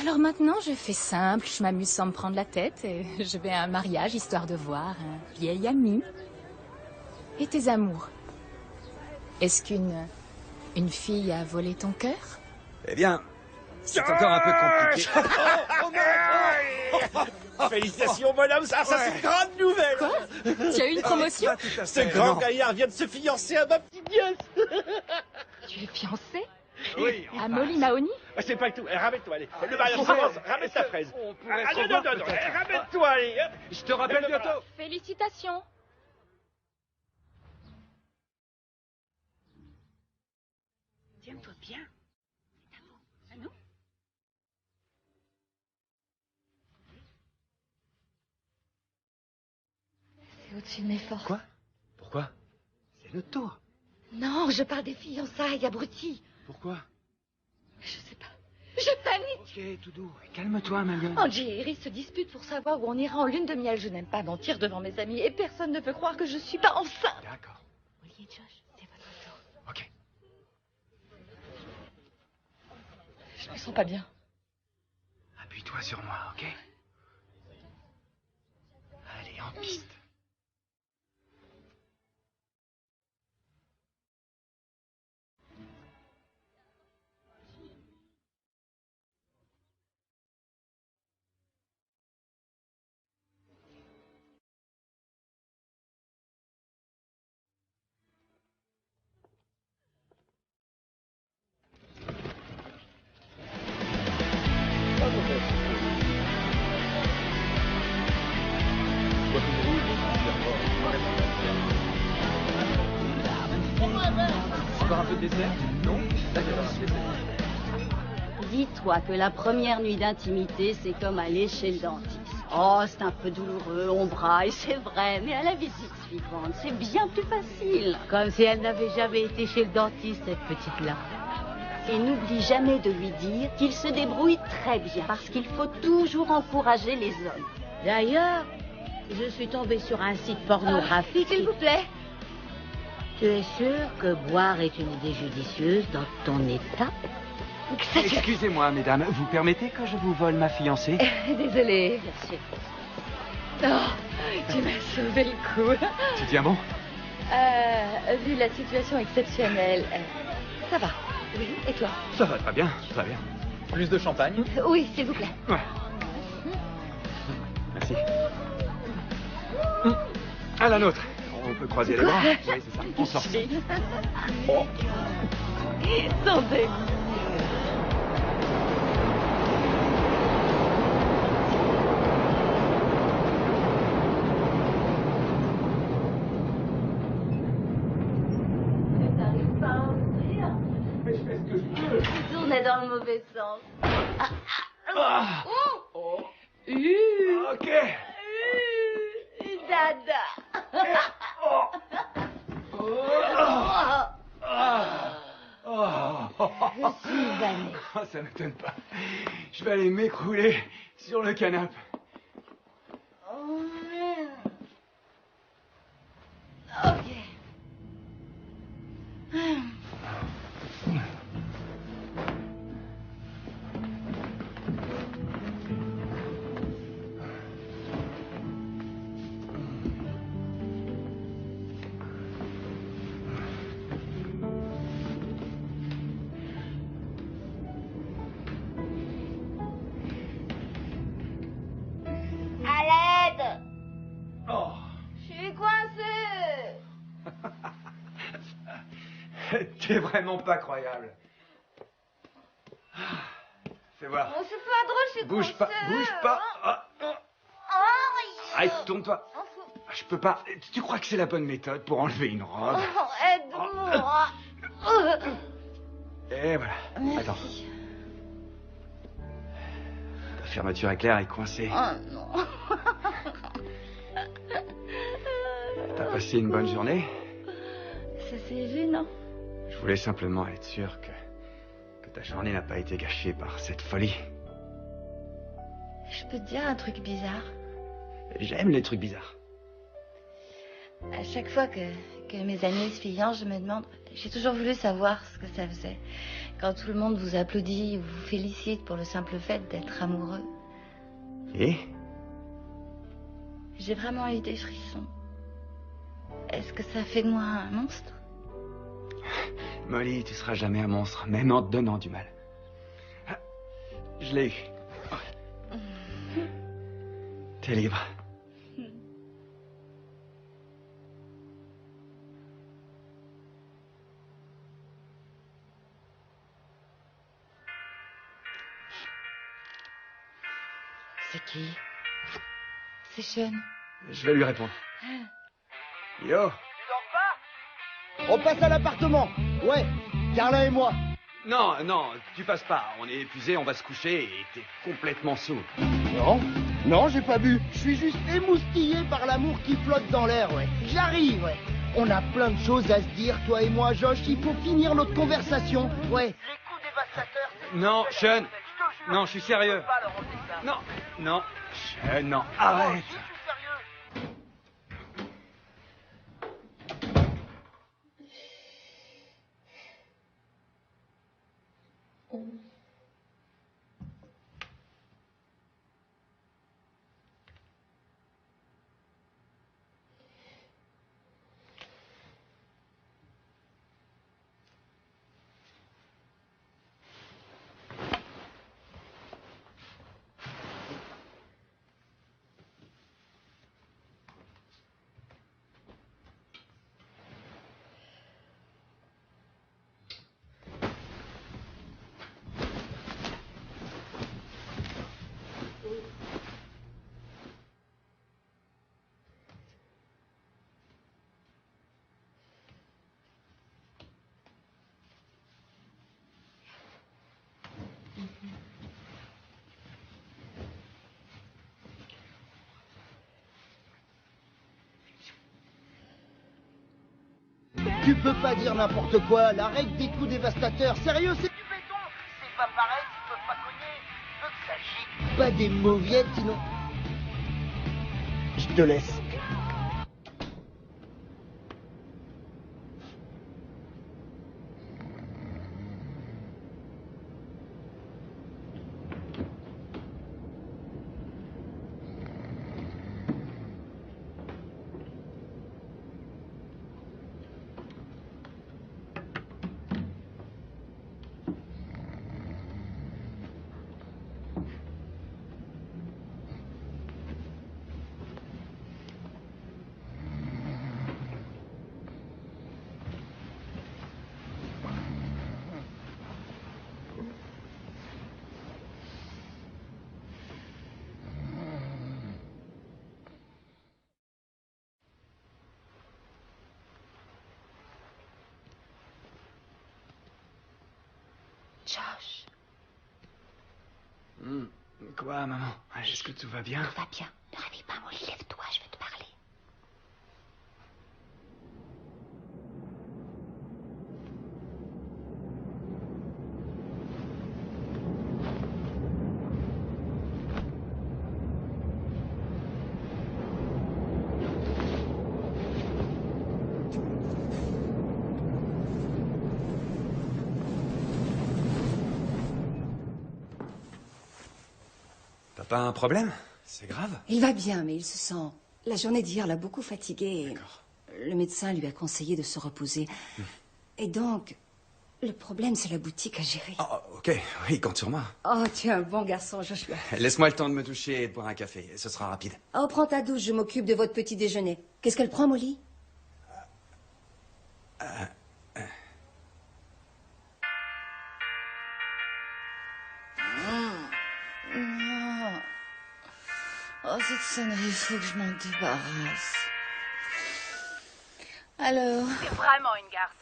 Alors maintenant, je fais simple, je m'amuse sans me prendre la tête et je vais à un mariage histoire de voir un vieil ami. Et tes amours? Est-ce qu'une fille a volé ton cœur? Eh bien, c'est encore un peu compliqué. Félicitations, bonhomme, ça c'est une grande nouvelle. Quoi? Tu as eu une promotion? Ce grand gaillard vient de se fiancer à ma petite nièce. Tu es fiancé? Oui. À Molly Mahoney? C'est pas le tout. Ramène-toi, allez. Le mariage commence. Ramène ta fraise. Non. Ramène-toi, allez. Je te rappelle bientôt. Félicitations. Tiens-toi bien. Ah non? C'est au-dessus de mes forces. Quoi? Pourquoi? C'est notre tour. Non, je parle des fiançailles, abruti. Pourquoi? Je sais pas. Je panique. Ok, tout doux. Calme-toi, ma gueule. Angie et Iris se disputent pour savoir où on ira en lune de miel. Je n'aime pas mentir devant mes amis et personne ne peut croire que je suis pas enceinte. D'accord. Molly et Josh, c'est votre Je me sens pas bien. Appuie-toi sur moi, ok? Allez, en piste. Encore un peu de dessert? Non? D'accord, Dis-toi que la première nuit d'intimité, c'est comme aller chez le dentiste. Oh, c'est un peu douloureux, on braille, c'est vrai, mais à la visite suivante, c'est bien plus facile. Comme si elle n'avait jamais été chez le dentiste, cette petite-là. Et n'oublie jamais de lui dire qu'il se débrouille très bien, parce qu'il faut toujours encourager les hommes. D'ailleurs, je suis tombée sur un site pornographique. S'il vous plaît. Tu es sûr que boire est une idée judicieuse dans ton état? Excusez-moi, mesdames, vous permettez que je vous vole ma fiancée? Désolée. Bien sûr. Oh, tu m'as sauvé le coup. Tu tiens bon? Vu la situation exceptionnelle, ça va. Oui, et toi? Ça va très bien, très bien. Plus de champagne? Oui, s'il vous plaît. Ouais. Merci. À la nôtre. On peut croiser les bras. Oui, c'est ça. On sort. Oh. Sans dégoût. Tournez dans le mauvais sens. Ok. Dada. Je suis vanné. Ça m'étonne pas. Je vais aller m'écrouler sur le canapé. Oh merde. Ok. À l'aide. Oh. Je suis coincée. T'es vraiment pas croyable. Fais voir. Oh, c'est pas drôle, je suis Bouge pas, coincée. bouge pas. Ah, Aïe. tourne-toi. Je peux pas. Tu crois que c'est la bonne méthode pour enlever une robe? Oh, aide-moi. Et voilà. Attends. Ta fermeture éclair est coincée. Oh non. T'as passé une bonne journée? Ça c'est gênant. Je voulais simplement être sûr que ta journée n'a pas été gâchée par cette folie. Je peux te dire un truc bizarre. J'aime les trucs bizarres. À chaque fois que mes amis se fiancent, je me demande... J'ai toujours voulu savoir ce que ça faisait. Quand tout le monde vous applaudit ou vous félicite pour le simple fait d'être amoureux. Et? J'ai vraiment eu des frissons. Est-ce que ça fait de moi un monstre? Molly, tu seras jamais un monstre, même en te donnant du mal. Je l'ai eu. T'es libre. C'est qui? C'est Sean. Je vais lui répondre. Yo. On passe à l'appartement. Ouais, Carla et moi. Non, tu passes pas. On est épuisé, on va se coucher et t'es complètement saoul. Non, j'ai pas bu. Je suis juste émoustillé par l'amour qui flotte dans l'air, ouais. J'arrive, ouais. On a plein de choses à se dire, toi et moi, Josh. Il faut finir notre conversation, ouais. Les coups dévastateurs, c'est... Non, Sean. Non, je suis sérieux. Non, Sean, non, arrête. Tu peux pas dire n'importe quoi, la règle des coups dévastateurs, sérieux, c'est du béton. C'est pas pareil, tu peux pas cogner. Veux que ça gicle. Pas des mauviettes, sinon... Je te laisse. Josh. Quoi, maman? Est-ce que tout va bien? Tout va bien. Ne réveille pas Molly, lève-toi, je veux te parler. Pas un problème? C'est grave? Il va bien, mais il se sent... La journée d'hier l'a beaucoup fatigué. Le médecin lui a conseillé de se reposer. Et donc, le problème, c'est la boutique à gérer. Oh, ok, oui, compte sur moi. Oh, tu es un bon garçon, Joshua. Laisse-moi le temps de me doucher et de boire un café. Ce sera rapide. Oh, prends ta douche, je m'occupe de votre petit déjeuner. Qu'est-ce qu'elle prend, Molly? Non. Oh, cette sonnerie, il faut que je m'en débarrasse. Alors? C'est vraiment une garce.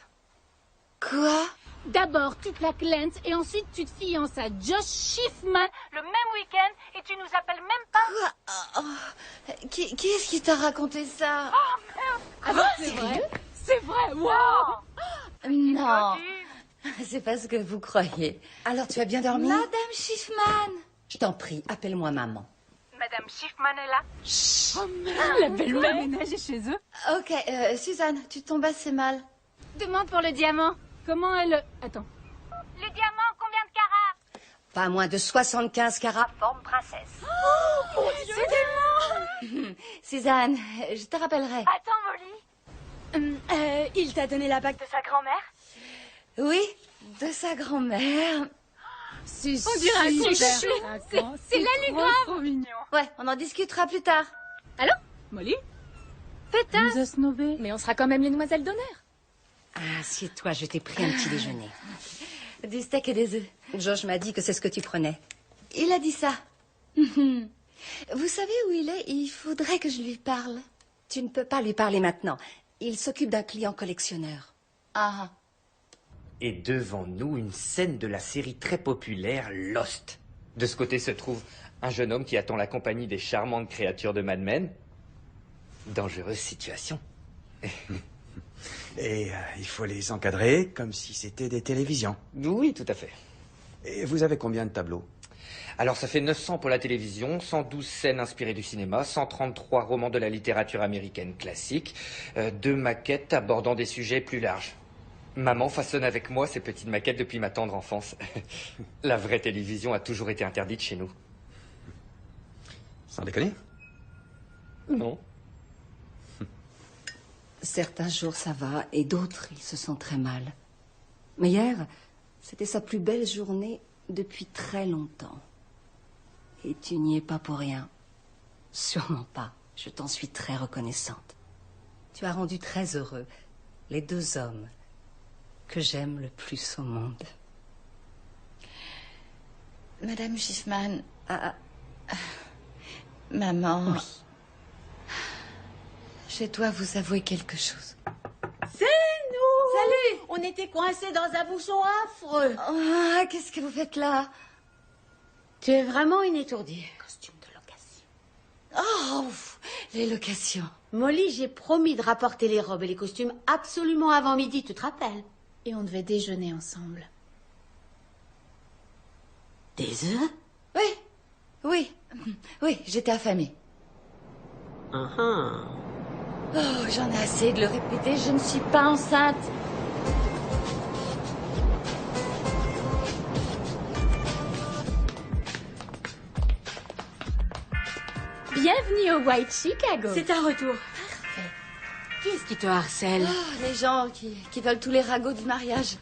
Quoi? D'abord, tu plaques Lance et ensuite tu te fiances à Josh Schiffman le même week-end et tu nous appelles même pas. Quoi? Qui est-ce qui t'a raconté ça? Oh merde! Ah, c'est sérieux? vrai? C'est vrai, wow! Non. C'est pas ce que vous croyez. Alors, tu as bien dormi? Madame Schiffman! Je t'en prie, appelle-moi maman. Madame Schiffman est là. Chut. Oh merde, la belle-mère ménagée chez eux. Ok, Suzanne, tu tombes assez mal. Demande pour le diamant. Comment elle... Attends. Le diamant, combien de carats? Pas moins de 75 carats, forme princesse. Oh, mon Dieu! Suzanne, je te rappellerai. Attends, Molly. Il t'a donné la bague de sa grand-mère? Oui, de sa grand-mère. On dirait un chou. C'est l'allugrave. Trop mignon. Ouais, on en discutera plus tard. Allô, Molly? Faites Nous a snobé. Mais on sera quand même les demoiselles d'honneur. Ah, assieds-toi, je t'ai pris un petit déjeuner. Du steak et des œufs. Josh m'a dit que c'est ce que tu prenais. Il a dit ça. Vous savez où il est? Il faudrait que je lui parle. Tu ne peux pas lui parler maintenant. Il s'occupe d'un client collectionneur. Ah. Et devant nous, une scène de la série très populaire Lost. De ce côté se trouve un jeune homme qui attend la compagnie des charmantes créatures de Mad Men. Dangereuse situation. Et il faut les encadrer comme si c'était des télévisions. Oui, tout à fait. Et vous avez combien de tableaux? Alors ça fait 900 pour la télévision, 112 scènes inspirées du cinéma, 133 romans de la littérature américaine classique, 2 maquettes abordant des sujets plus larges. Maman façonne avec moi ces petites maquettes depuis ma tendre enfance. La vraie télévision a toujours été interdite chez nous. Sans déconner? Non. Certains jours ça va et d'autres il se sent très mal. Mais hier, c'était sa plus belle journée depuis très longtemps. Et tu n'y es pas pour rien. Sûrement pas. Je t'en suis très reconnaissante. Tu as rendu très heureux les 2 hommes que j'aime le plus au monde. Madame Schiffman. Maman. Oui. Je dois vous avouer quelque chose. C'est nous! Salut! On était coincés dans un bouchon affreux. Ah, qu'est-ce que vous faites là? Tu es vraiment une étourdie. Costume de location. Oh! Les locations. Molly, j'ai promis de rapporter les robes et les costumes absolument avant midi, tu te rappelles? Et on devait déjeuner ensemble. Des œufs? Oui, j'étais affamée. Oh, j'en ai assez de le répéter, je ne suis pas enceinte. Bienvenue au White Chicago. C'est un retour. Parfait. Qui est-ce qui te harcèle? Oh, les gens qui veulent tous les ragots du mariage.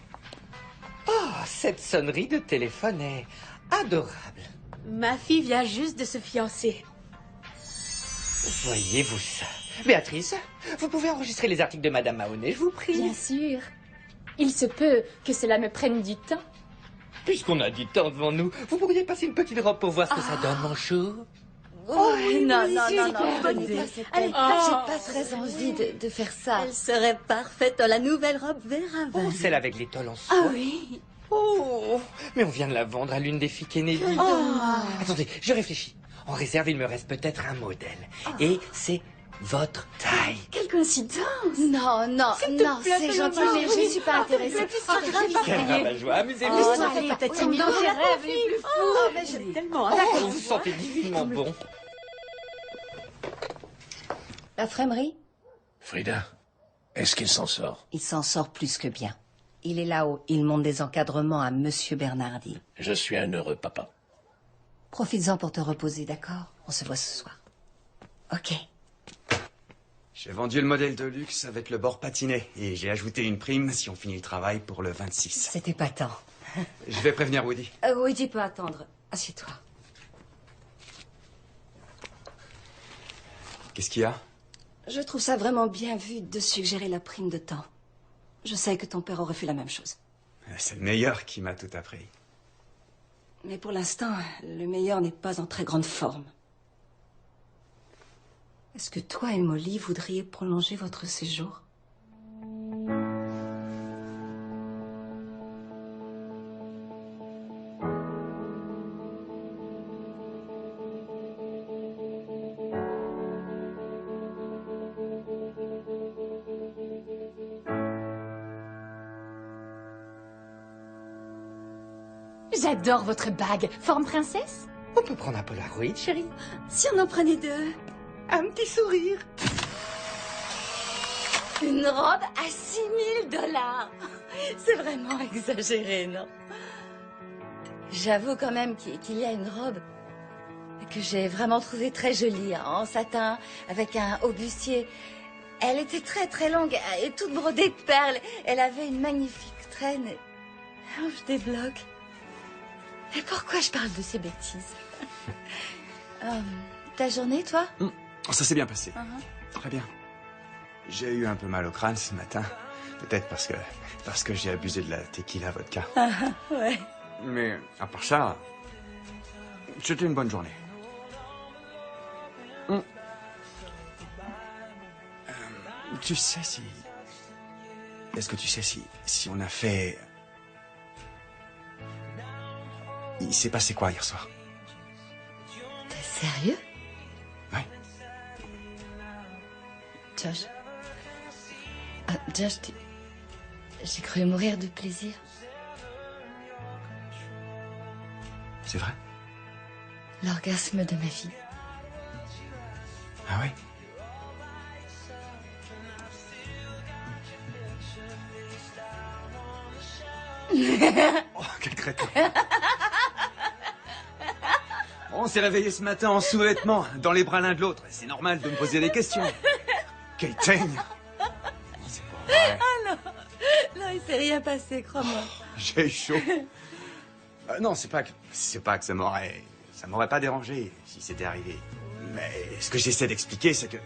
Oh, cette sonnerie de téléphone est adorable. Ma fille vient juste de se fiancer. Voyez-vous ça? Béatrice, vous pouvez enregistrer les articles de Madame Mahoney, je vous prie. Bien sûr. Il se peut que cela me prenne du temps. Puisqu'on a du temps devant nous, vous pourriez passer une petite robe pour voir ce que ça donne, mon chou? Non, super bonne idée. idée. Allez, J'ai pas très envie de faire ça. Elle serait parfaite dans la nouvelle robe Vera Oh, celle avec l'étole en soie. Ah oui. Oh, mais on vient de la vendre à l'une des filles Kennedy. Attendez, je réfléchis. En réserve, il me reste peut-être un modèle. Et c'est votre taille. Quelle coïncidence! Non, c'est gentil, mais je ne suis pas intéressée. Quel rabat-joie, amusez-vous. Allez, t'as timide dans tes rêves les plus fous. Mais j'aime tellement. Oh, vous vous sentez divinement bon. La framerie? Frida, est-ce qu'il s'en sort? Il s'en sort plus que bien. Il est là-haut. Il monte des encadrements à Monsieur Bernardi. Je suis un heureux papa. Profites-en pour te reposer, d'accord? On se voit ce soir. Ok. J'ai vendu le modèle de luxe avec le bord patiné et j'ai ajouté une prime si on finit le travail pour le 26. C'était pas tant. Je vais prévenir Woody. Woody peut attendre. Assieds-toi. Qu'est-ce qu'il y a? Je trouve ça vraiment bien vu de suggérer la prime de temps. Je sais que ton père aurait fait la même chose. C'est le meilleur qui m'a tout appris. Mais pour l'instant, le meilleur n'est pas en très grande forme. Est-ce que toi et Molly voudriez prolonger votre séjour? J'adore votre bague. Forme princesse? On peut prendre un Polaroid, chérie? Si on en prenait deux. Un petit sourire. Une robe à 6 000 $. C'est vraiment exagéré, non? J'avoue quand même qu'il y a une robe que j'ai vraiment trouvée très jolie, en satin, avec un haut bustier. Elle était très très longue et toute brodée de perles. Elle avait une magnifique traîne. Oh, je débloque. Et pourquoi je parle de ces bêtises? Ta journée, toi? Ça s'est bien passé. Très bien. J'ai eu un peu mal au crâne ce matin. Peut-être parce que j'ai abusé de la tequila vodka. Ouais. Mais à part ça, c'était une bonne journée. Tu sais si... Est-ce que tu sais si on a fait... Il s'est passé quoi hier soir? T'es sérieux? Ouais. Josh. Josh, j'ai cru mourir de plaisir. C'est vrai? L'orgasme de ma vie. Ah oui? Oh, quel crétin. On s'est réveillé ce matin en sous-vêtements, dans les bras l'un de l'autre. C'est normal de me poser des questions. Quel teigne. C'est pas vrai. Ah non, il s'est rien passé, crois-moi. J'ai chaud. Non, c'est pas que ça m'aurait pas dérangé si c'était arrivé. Mais ce que j'essaie d'expliquer, c'est que...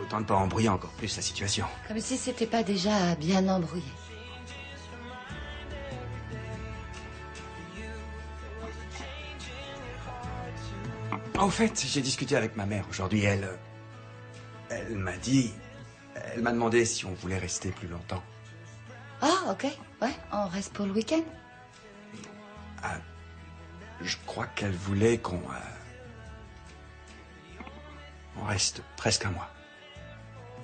autant ne pas embrouiller encore plus la situation. Comme si c'était pas déjà bien embrouillé. Au fait, j'ai discuté avec ma mère aujourd'hui. Elle m'a dit... Elle m'a demandé si on voulait rester plus longtemps. Ah, ok. Ouais, on reste pour le week-end. Je crois qu'elle voulait qu'on... On reste presque un mois.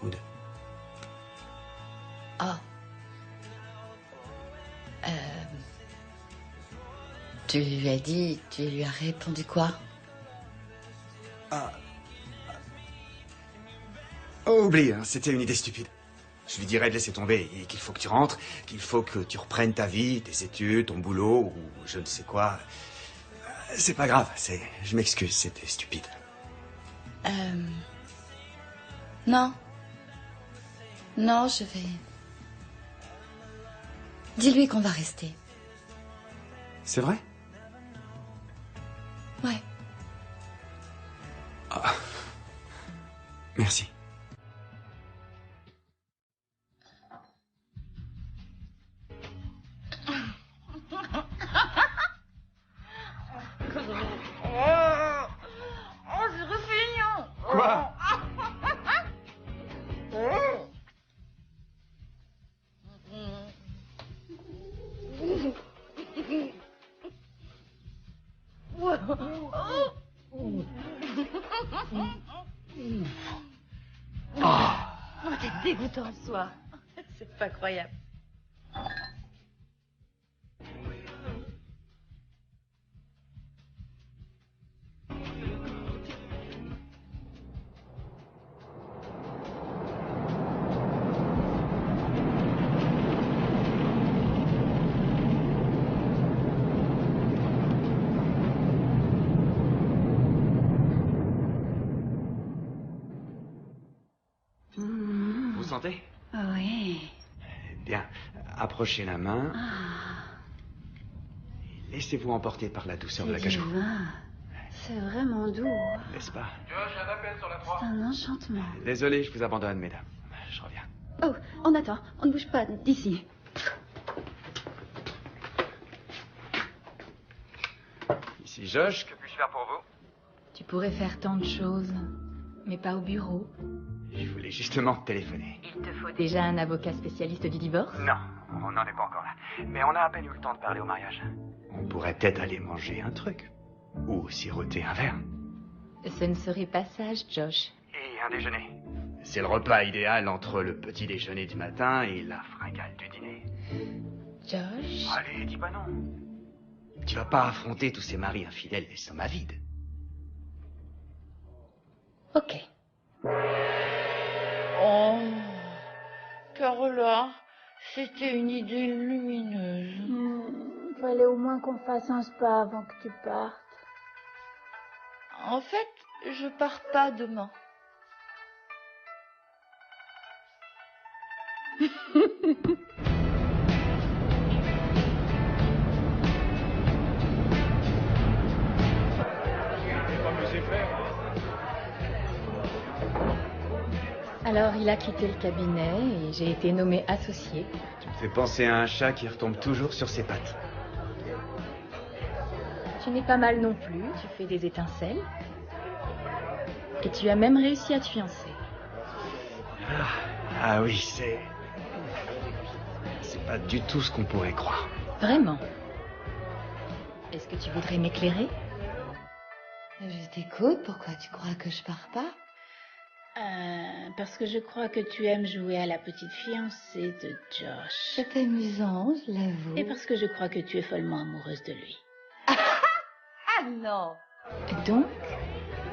Ou deux. Oh. Tu lui as dit, tu lui as répondu quoi? Oh, oublie, hein, c'était une idée stupide. Je lui dirais de laisser tomber et qu'il faut que tu rentres, qu'il faut que tu reprennes ta vie, tes études, ton boulot, ou je ne sais quoi. C'est pas grave, je m'excuse, c'était stupide. Non. Non, je vais... Dis-lui qu'on va rester. C'est vrai? Ouais. Ah. Merci. Oh, c'est refeignant. Quoi? Oh, t'es dégoûtant ce soir. C'est pas croyable. Vous sentez? Oui. Bien, approchez la main. Et laissez-vous emporter par la douceur de la cajou. C'est vraiment doux. N'est-ce pas? C'est un enchantement. Désolé, je vous abandonne, mesdames. Je reviens. Oh, on attend. On ne bouge pas d'ici. Ici Josh, que puis-je faire pour vous? Tu pourrais faire tant de choses, mais pas au bureau. Je voulais justement te téléphoner. Il te faut déjà un avocat spécialiste du divorce? Non, on n'en est pas encore là. Mais on a à peine eu le temps de parler au mariage. On pourrait peut-être aller manger un truc. Ou siroter un verre. Ce ne serait pas sage, Josh. Et un déjeuner. C'est le repas idéal entre le petit déjeuner du matin et la fringale du dîner. Josh? Allez, dis pas non. Tu vas pas affronter tous ces maris infidèles l'estomac vide. Ok. Oh, Carola, c'était une idée lumineuse. Fallait au moins qu'on fasse un spa avant que tu partes. En fait, je pars pas demain. Alors il a quitté le cabinet et j'ai été nommée associée. Tu me fais penser à un chat qui retombe toujours sur ses pattes. Tu n'es pas mal non plus, tu fais des étincelles. Et tu as même réussi à te fiancer. Ah oui, c'est pas du tout ce qu'on pourrait croire. Vraiment? Est-ce que tu voudrais m'éclairer? Je t'écoute, pourquoi tu crois que je pars pas? Parce que je crois que tu aimes jouer à la petite fiancée de Josh. C'est amusant, je l'avoue. Et parce que je crois que tu es follement amoureuse de lui. Ah non! Donc,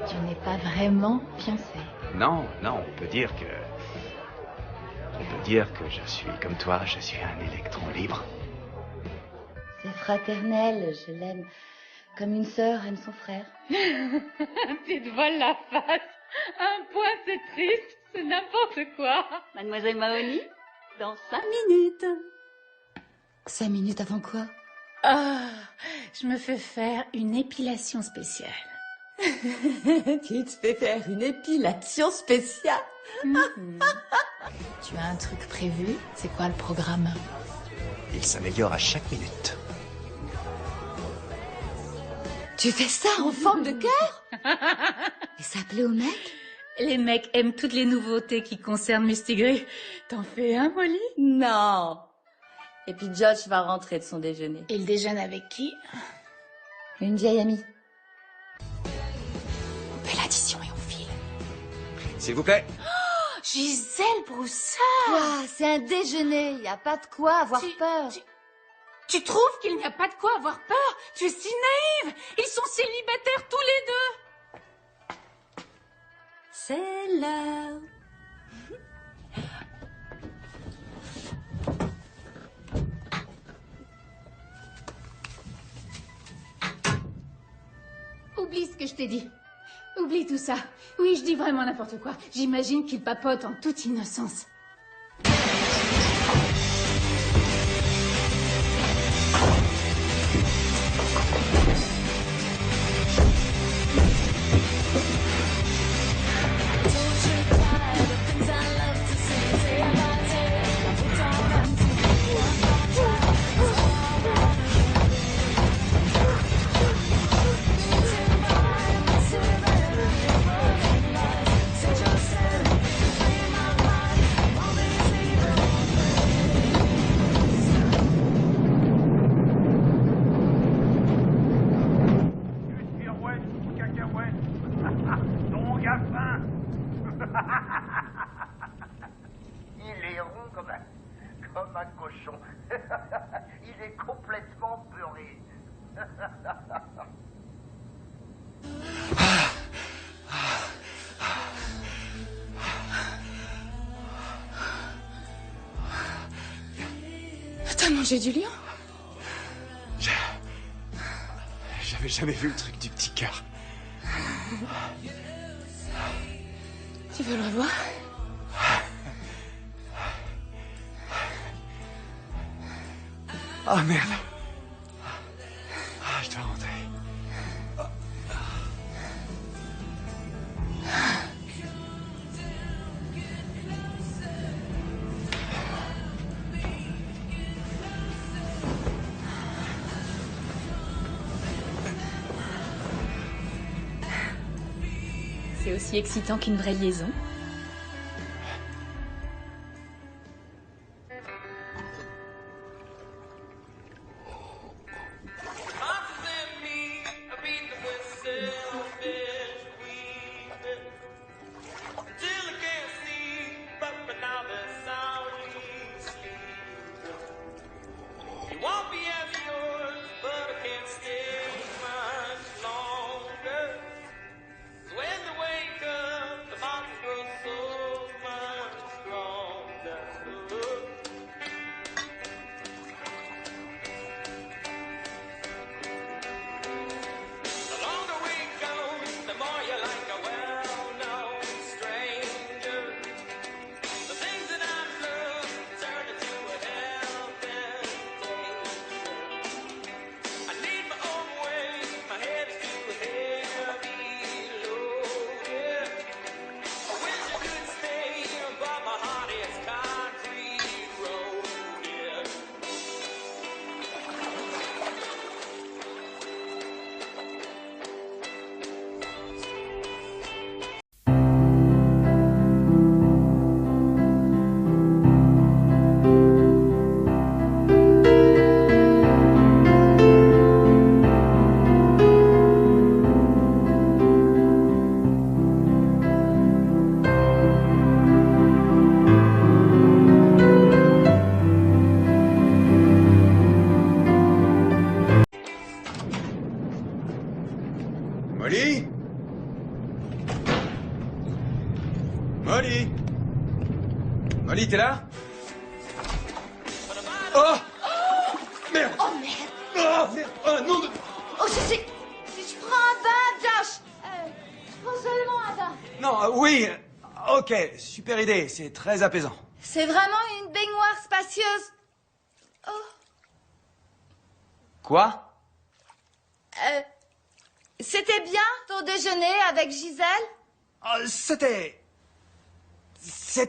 tu n'es pas vraiment fiancée? Non, non, on peut dire que je suis comme toi, je suis un électron libre. C'est fraternel, je l'aime. Comme une sœur aime son frère. Tu te voiles la face. Un point, c'est triste. C'est n'importe quoi. Mademoiselle Mahoney, dans 5 minutes. 5 minutes avant quoi? Ah, je me fais faire une épilation spéciale. Tu te fais faire une épilation spéciale? Tu as un truc prévu? C'est quoi le programme? Il s'améliore à chaque minute. Tu fais ça en forme de cœur? Et ça plaît aux mecs? Les mecs aiment toutes les nouveautés qui concernent Mistigris. T'en fais un, Molly? Non. Et puis Josh va rentrer de son déjeuner. Il déjeune avec qui? Une vieille amie. On fait l'addition et on file. S'il vous plaît. Oh, Gisèle Broussard! Quoi? C'est un déjeuner, y a pas de quoi avoir peur. Tu trouves qu'il n'y a pas de quoi avoir peur? Tu es si naïve! Ils sont célibataires tous les deux! C'est l'heure. Oublie ce que je t'ai dit. Oublie tout ça. Oui, je dis vraiment n'importe quoi. J'imagine qu'ils papotent en toute innocence. Il est rond comme un cochon. Il est complètement beurré. T'as mangé du lion? J'avais jamais vu le truc du petit cœur. Tu veux le revoir? Ah merde. Je dois rentrer. C'est aussi excitant qu'une vraie liaison. Molly? Molly? Molly, t'es là? Oh! Merde! Oh merde! Oh merde! Oh non! Oh, je prends un bain, Josh. Prends seulement un bain. Non, oui! Ok, super idée, c'est très apaisant. C'est vraiment une baignoire spacieuse. Oh. Quoi? C'était bien ton déjeuner avec Gisèle? C'était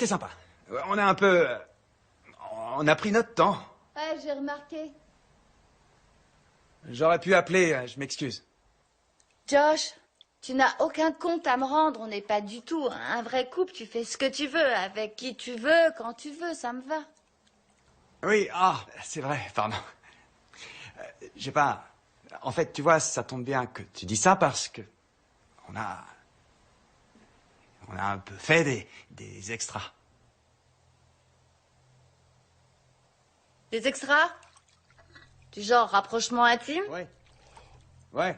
sympa. On a un peu... On a pris notre temps. Ouais, j'ai remarqué. J'aurais pu appeler, je m'excuse. Josh, tu n'as aucun compte à me rendre. On n'est pas du tout un vrai couple. Tu fais ce que tu veux, avec qui tu veux, quand tu veux. Ça me va. Oui, c'est vrai, pardon. J'ai pas... En fait, tu vois, ça tombe bien que tu dis ça parce que... On a a un peu fait des extras. Des extras? Du genre rapprochement intime? Ouais.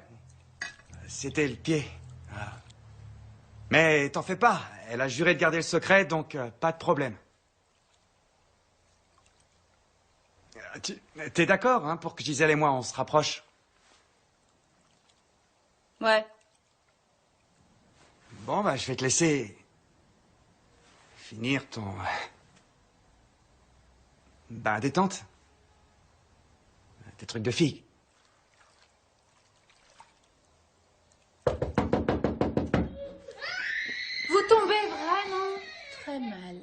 C'était le pied. Ah. Mais t'en fais pas, elle a juré de garder le secret, donc pas de problème. T'es d'accord, hein, pour que Gisèle et moi, on se rapproche? Ouais. Bon, bah, je vais te laisser finir ton... détente. Tes trucs de fille. Vous tombez vraiment très mal.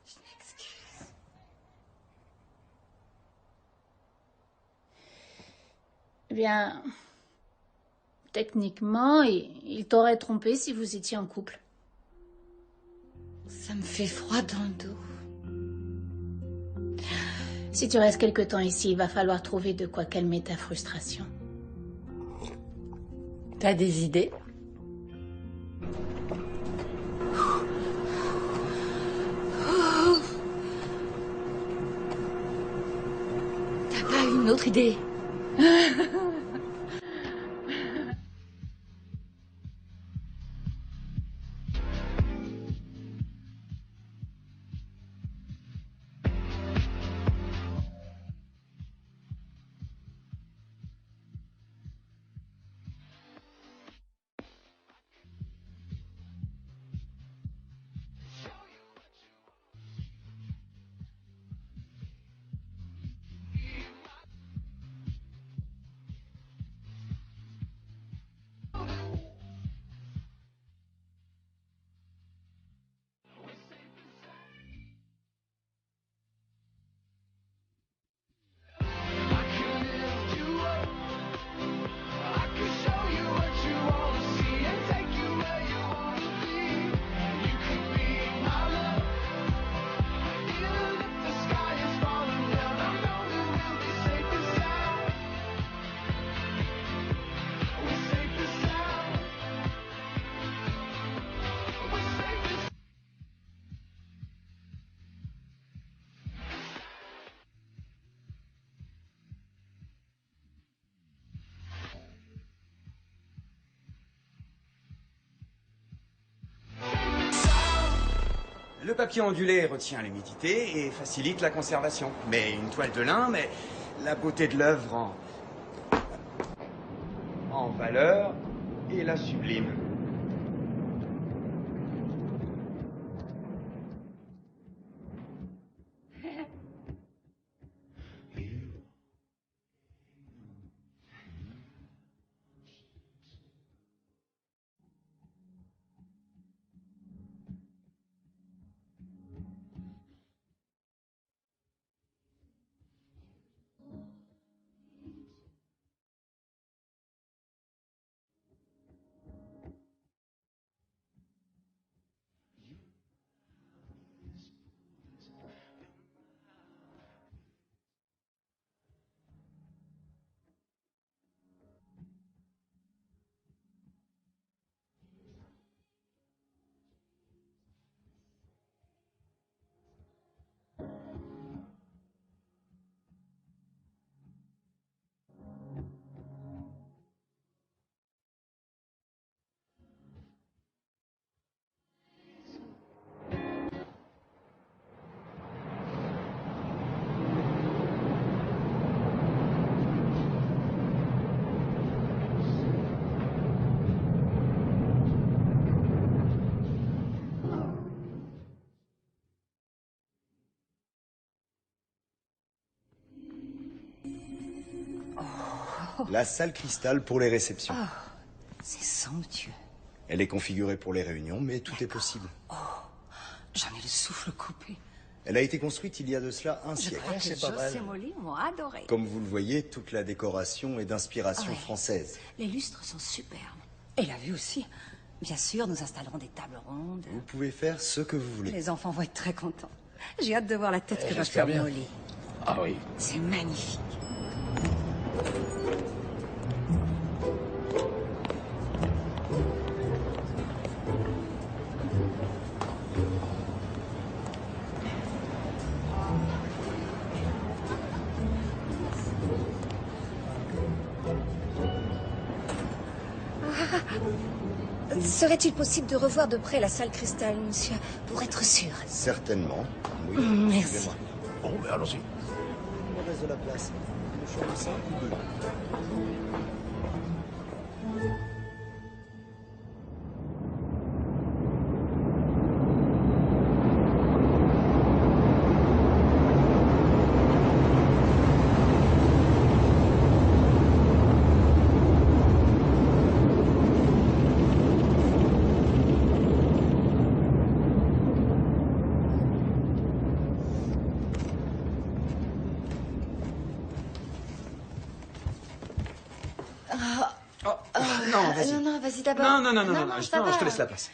Je m'excuse. Eh bien, techniquement, il t'aurait trompé si vous étiez en couple. Ça me fait froid dans le dos. Si tu restes quelque temps ici, il va falloir trouver de quoi calmer ta frustration. T'as des idées? T'as pas une autre idée? Le papier ondulé retient l'humidité et facilite la conservation. Mais une toile de lin met la beauté de l'œuvre en valeur et la sublime. La salle cristal pour les réceptions. Oh, c'est somptueux. Elle est configurée pour les réunions, mais tout est possible. Oh, j'en ai le souffle coupé. Elle a été construite il y a de cela un Je siècle. crois que Joss et Molly m'ont adoré. Comme vous le voyez, toute la décoration est d'inspiration française. Les lustres sont superbes. Et la vue aussi. Bien sûr, nous installerons des tables rondes. Vous pouvez faire ce que vous voulez. Les enfants vont être très contents. J'ai hâte de voir la tête que va j'espère faire bien. Molly. Ah oui. C'est magnifique. Serait-il possible de revoir de près la salle cristal, monsieur, pour être sûr? Certainement. Oui. Merci. Suivez-moi. Bon, ben allons-y. Il me reste de la place. Une chambre simple ou deux? Non, vas-y. Non, vas-y d'abord. Non, ça va. je te laisse la place.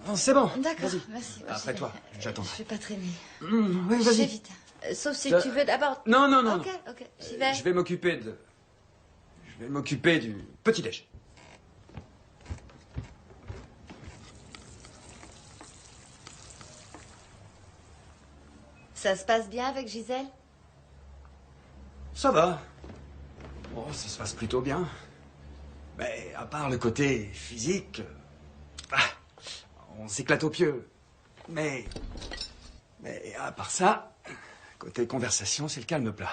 Non, c'est bon. D'accord, Vas-y. merci. Après toi, j'attendrai. Je vais pas traîner. Oui, Je vais vas-y. vite. Sauf si Ça- tu veux d'abord. Non. Ok, j'y vais. Je vais m'occuper du petit-déj. Ça se passe bien avec Gisèle? Ça va. Bon, ça se passe plutôt bien. Mais à part le côté physique, on s'éclate au pieu. Mais à part ça, côté conversation, c'est le calme plat.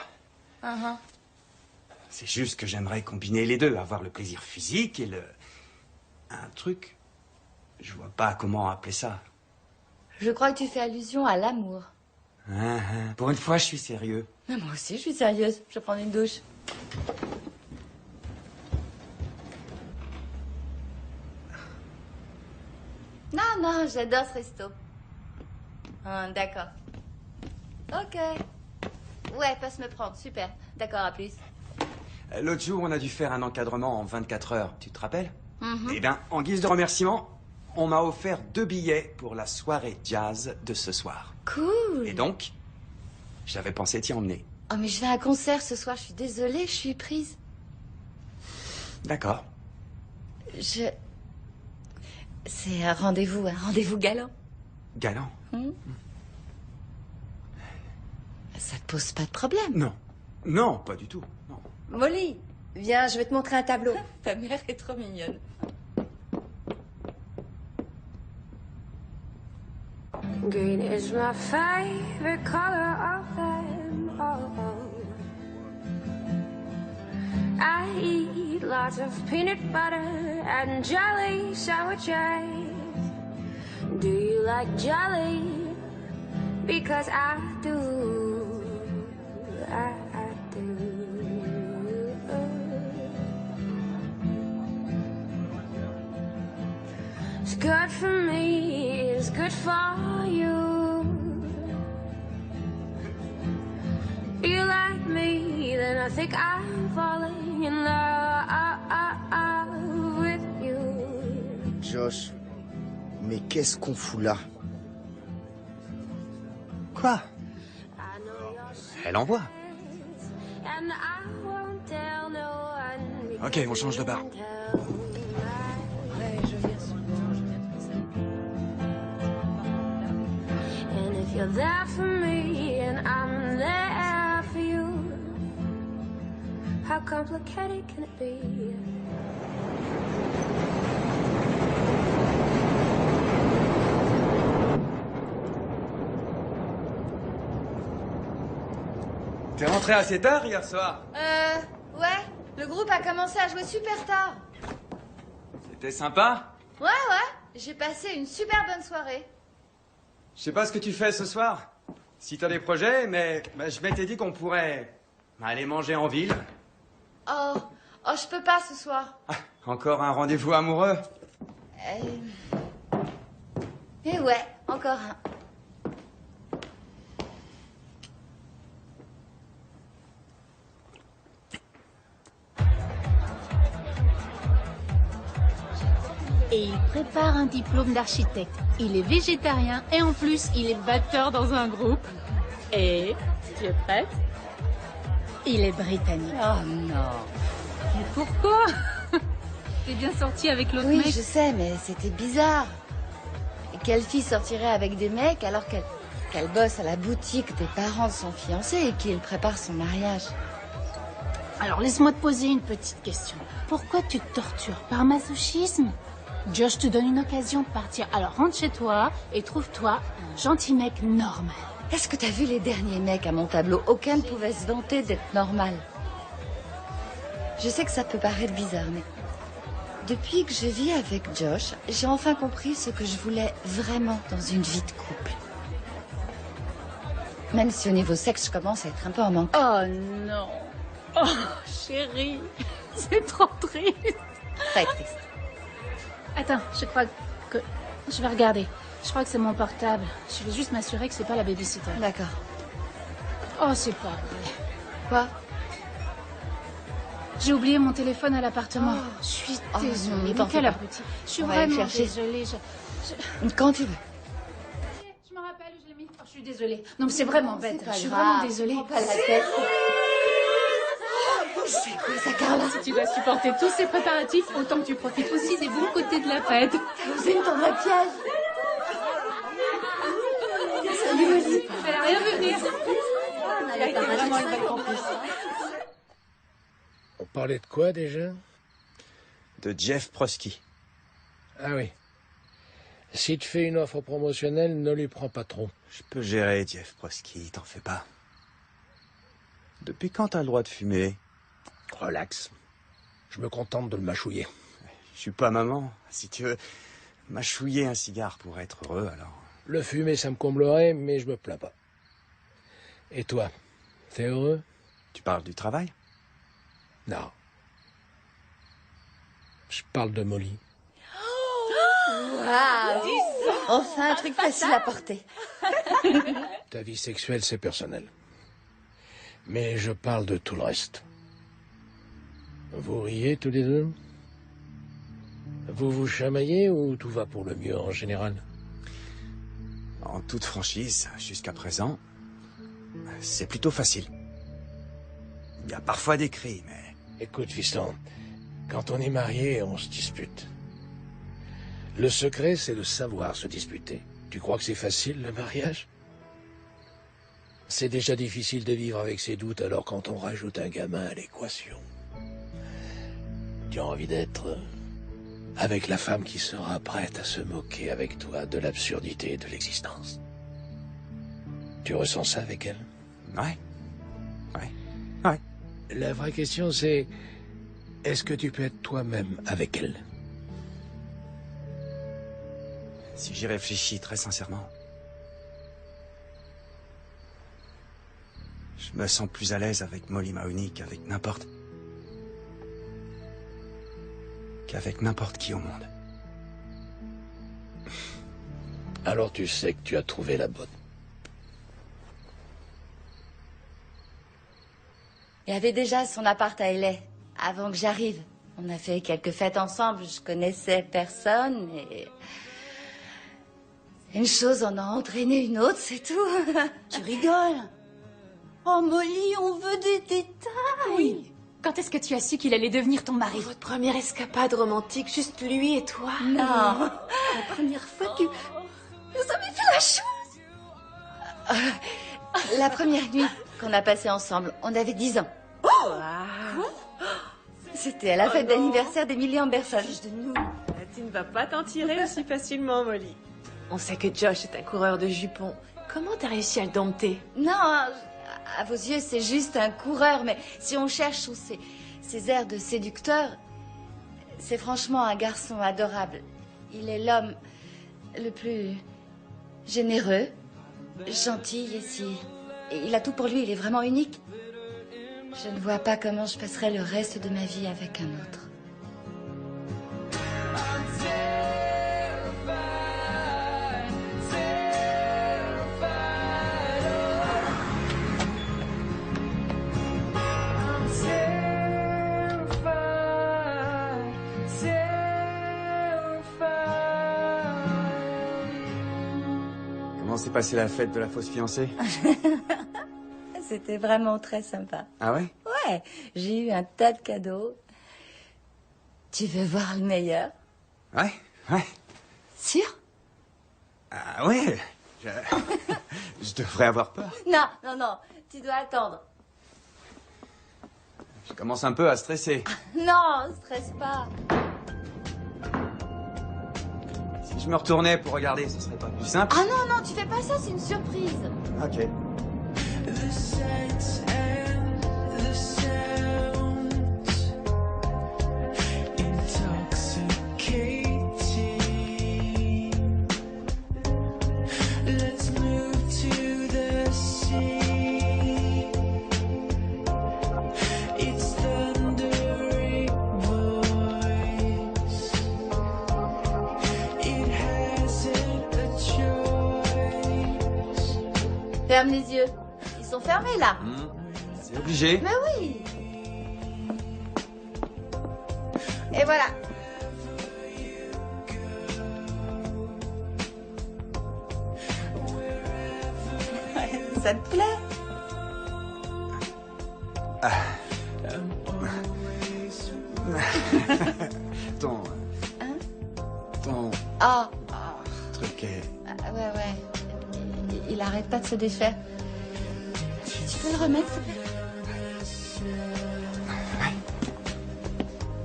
C'est juste que j'aimerais combiner les deux, avoir le plaisir physique et un truc. Je vois pas comment appeler ça. Je crois que tu fais allusion à l'amour. Pour une fois, je suis sérieux. Mais moi aussi, je suis sérieuse. Je vais prendre une douche. Non, j'adore ce resto. D'accord. Ok. Ouais, passe me prendre. Super. D'accord, à plus. L'autre jour, on a dû faire un encadrement en 24 heures. Tu te rappelles? Mhm. Eh bien, en guise de remerciement, on m'a offert 2 billets pour la soirée jazz de ce soir. Cool. Et donc, j'avais pensé t'y emmener. Oh, mais je vais à un concert ce soir. Je suis désolée, je suis prise. D'accord. C'est un rendez-vous galant. Galant? Ça te pose pas de problème? Non. Non, pas du tout. Non. Molly, viens, je vais te montrer un tableau. Ta mère est trop mignonne. Green is my favorite color of them all. I eat lots of peanut butter and jelly sandwiches. Do you like jelly? Because I do. I do. It's good for me, it's good for you. If you like me, then I think I'm falling in love with you. Josh, mais qu'est-ce qu'on fout là? Quoi? Elle envoie. And I won't tell no one. Ok, on change de bar. And if you're there for me and I'm there for you, how complicated can it be? T'es rentré assez tard hier soir? Ouais, le groupe a commencé à jouer super tard. C'était sympa? Ouais, j'ai passé une super bonne soirée. Je sais pas ce que tu fais ce soir. Si t'as des projets, mais je m'étais dit qu'on pourrait aller manger en ville. Oh, je peux pas ce soir. Encore un rendez-vous amoureux? Et ouais, encore un. Et il prépare un diplôme d'architecte. Il est végétarien et en plus, il est batteur dans un groupe. Et, tu es prête? Il est britannique. Oh non. Mais pourquoi? T'es bien sorti avec l'autre Oui, mec. je sais, mais c'était bizarre. Et quelle fille sortirait avec des mecs alors qu'elle bosse à la boutique des parents de son fiancé et qu'il prépare son mariage? Alors laisse-moi te poser une petite question. Pourquoi tu te tortures? Par masochisme? Josh te donne une occasion de partir. Alors rentre chez toi et trouve-toi un gentil mec normal. Est-ce que t'as vu les derniers mecs à mon tableau? Aucun ne pouvait se vanter d'être normal. Je sais que ça peut paraître bizarre, mais depuis que je vis avec Josh, j'ai enfin compris ce que je voulais vraiment dans une vie de couple. Même si au niveau sexe, je commence à être un peu en manque. Oh non. Oh chérie, c'est trop triste. Très triste. Attends, je crois que... Je vais regarder. Je crois que c'est mon portable. Je vais juste m'assurer que c'est pas la babysitter. D'accord. Oh, c'est pas vrai. Quoi? J'ai oublié mon téléphone à l'appartement. Oh. Je suis Oh, désolée. non, Mais quel pas. abruti. Je suis On va aller vraiment le chercher. désolée. Quand tu veux. Je me rappelle où je l'ai mis. Oh, je suis désolée. Non, mais c'est vraiment bête. pas Je suis grave. vraiment désolée. Prends pas la tête. C'est quoi ça, Carla? Si tu dois supporter tous ces préparatifs, autant que tu profites aussi des bons côtés de la fête. T'as osé me tendre la piège. Salut, Molly. Elle a rien vu venir. Elle a été vraiment une belle campus. On parlait de quoi déjà? De Jeff Prosky. Ah oui. Si tu fais une offre promotionnelle, ne lui prends pas trop. Je peux gérer, Jeff Prosky, t'en fais pas. Depuis quand t'as le droit de fumer? Relax. Je me contente de le mâchouiller. Je suis pas maman. Si tu veux mâchouiller un cigare pour être heureux, alors... Le fumer, ça me comblerait, mais je me plains pas. Et toi, t'es heureux? Tu parles du travail? Non. Je parle de Molly. Waouh! Enfin, un truc facile à porter. Ta vie sexuelle, c'est personnel. Mais je parle de tout le reste. Vous riez tous les deux? Vous vous chamaillez ou tout va pour le mieux en général? En toute franchise, jusqu'à présent, c'est plutôt facile. Il y a parfois des cris, mais... Écoute, fiston, quand on est marié, on se dispute. Le secret, c'est de savoir se disputer. Tu crois que c'est facile, le mariage? C'est déjà difficile de vivre avec ses doutes, alors quand on rajoute un gamin à l'équation, tu as envie d'être avec la femme qui sera prête à se moquer avec toi de l'absurdité de l'existence. Tu ressens ça avec elle? Ouais. La vraie question, c'est... Est-ce que tu peux être toi-même avec elle? Si j'y réfléchis très sincèrement, je me sens plus à l'aise avec Molly Mahoney qu'avec n'importe qui au monde. Alors tu sais que tu as trouvé la bonne. Il y avait déjà son appart à LA, avant que j'arrive. On a fait quelques fêtes ensemble, je connaissais personne et... Une chose en a entraîné une autre, c'est tout. Tu rigoles? Oh Molly, on veut des détails. Oui. Quand est-ce que tu as su qu'il allait devenir ton mari? Votre première escapade romantique, juste lui et toi. Non, la première fois que vous avez fait la chose. La première nuit qu'on a passée ensemble, on avait 10 ans. C'était à la fête d'anniversaire d'Emily Amberson. Tu ne vas pas t'en tirer aussi facilement, Molly. On sait que Josh est un coureur de jupons. Comment t'as réussi à le dompter? Non, à vos yeux, c'est juste un coureur, mais si on cherche sous ses airs de séducteur, c'est franchement un garçon adorable. Il est l'homme le plus généreux, gentil et il a tout pour lui, il est vraiment unique. Je ne vois pas comment je passerai le reste de ma vie avec un autre. Comment s'est passée la fête de la fausse fiancée? C'était vraiment très sympa. Ah ouais? Ouais, j'ai eu un tas de cadeaux. Tu veux voir le meilleur? Ouais. Sûr? Ah ouais. Je devrais avoir peur. Non, tu dois attendre. Je commence un peu à stresser. Non, stresse pas. je me retournais pour regarder, ce serait pas plus simple. Ah non, non, tu fais pas ça, c'est une surprise. Ok. The sights and the sounds intoxicating. Let's move to the sea. It's thundering voice. It hasn't a choice. Ferme les yeux. Ils sont fermés là. C'est obligé. Mais oui. Et voilà. Ça te plaît? Ton... Ton Ah, truc est... ouais, ouais. Il arrête pas de se défaire. Tu peux le remettre, s'il te plaît?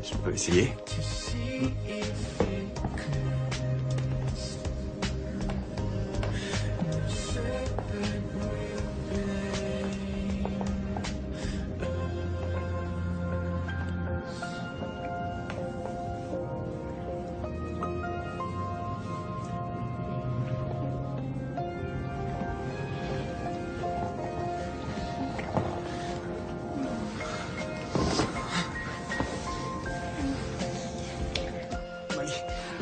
Je peux essayer.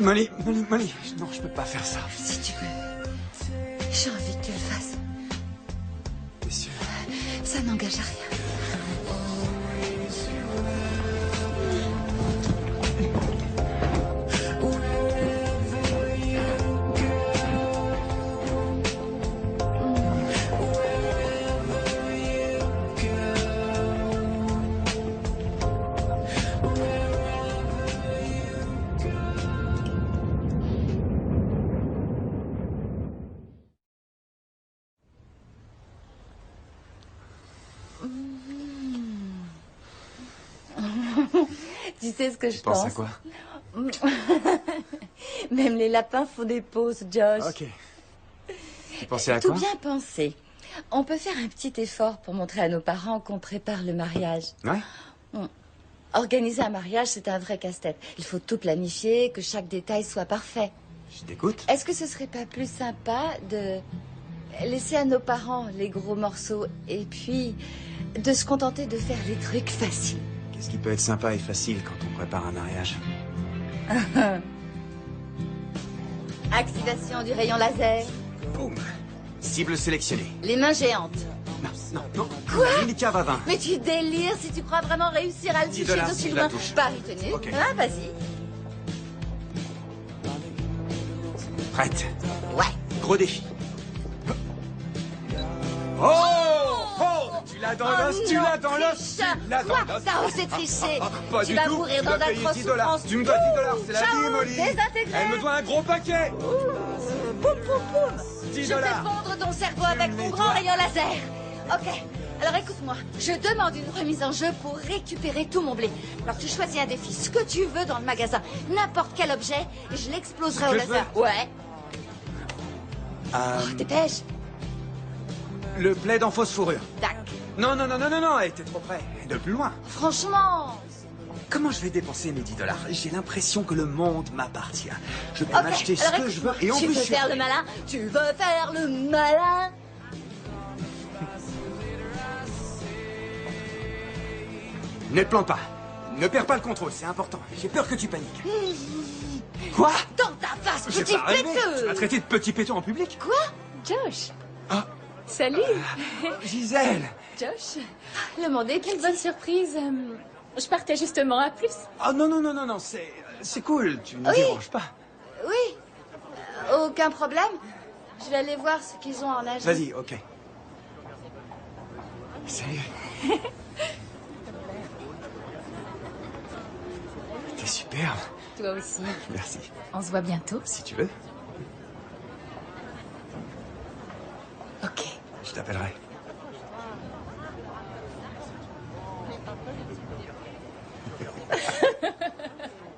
Molly, non, je peux pas faire ça. Si tu veux. J'ai envie que tu le fasses. T'es sûr? Ça n'engage à rien. Tu sais ce que je pense? Pense à quoi? Même les lapins font des pauses, Josh. Ok. Tu pensais à Tout quoi? bien pensé. On peut faire un petit effort pour montrer à nos parents qu'on prépare le mariage. Ouais. Organiser un mariage, c'est un vrai casse-tête. Il faut tout planifier, que chaque détail soit parfait. Je t'écoute. Est-ce que ce serait pas plus sympa de laisser à nos parents les gros morceaux et puis de se contenter de faire les trucs faciles? Qu'est-ce qui peut être sympa et facile quand on prépare un mariage? Activation du rayon laser. Boum. Cible sélectionnée. Les mains géantes. Non, non. Quoi? Monica va 20. Mais tu délires si tu crois vraiment réussir à le toucher $10 d'aussi si je la loin. touche. Paris tenu. Ok. Hein, vas-y. Prête. Ouais. Gros défi. Oh! Oh! Tu l'as dans l'os, tu l'as dans l'os, tu l'as dans l'os. Ça, c'est triché. Pas Tu du vas tout. mourir Tu dans dois payer d'atroces $10. souffrances. Tu me dois $10, c'est la Ciao, vie, Molly. désintégré. Elle me doit un gros paquet. Poum, poum, poum. $10. Je fais fondre ton cerveau avec mon grand rayon laser. Ok. Alors écoute-moi, je demande une remise en jeu pour récupérer tout mon blé. Alors tu choisis un défi, ce que tu veux dans le magasin, n'importe quel objet, et je l'exploserai au Ce que je laser. Ouais. Dépêche. Le plaid en fausse fourrure. Tac. Non, hey, t'es trop près. De plus loin. Franchement. Comment je vais dépenser mes $10? J'ai l'impression que le monde m'appartient. Je peux Ok, m'acheter ce alors que je veux et en tu plus veux faire le malin? Tu veux faire le malin? Ne te plante pas. Ne perds pas le contrôle, c'est important. J'ai peur que tu paniques. Quoi? Dans ta face, J'ai petit pas rêvé. Tu péteux! m'as traité de petit péteux en public? Quoi? Josh. Ah. Salut. Gisèle. Josh. Le monde est quelle bonne surprise. Je partais justement à plus. Ah non, c'est cool. Tu ne me Oui. déranges pas. Oui. Aucun problème. Je vais aller voir ce qu'ils ont en agence. Vas-y, ok. Salut. T'es superbe. Toi aussi. Merci. On se voit bientôt. Si tu veux. Ok. Je t'appellerai.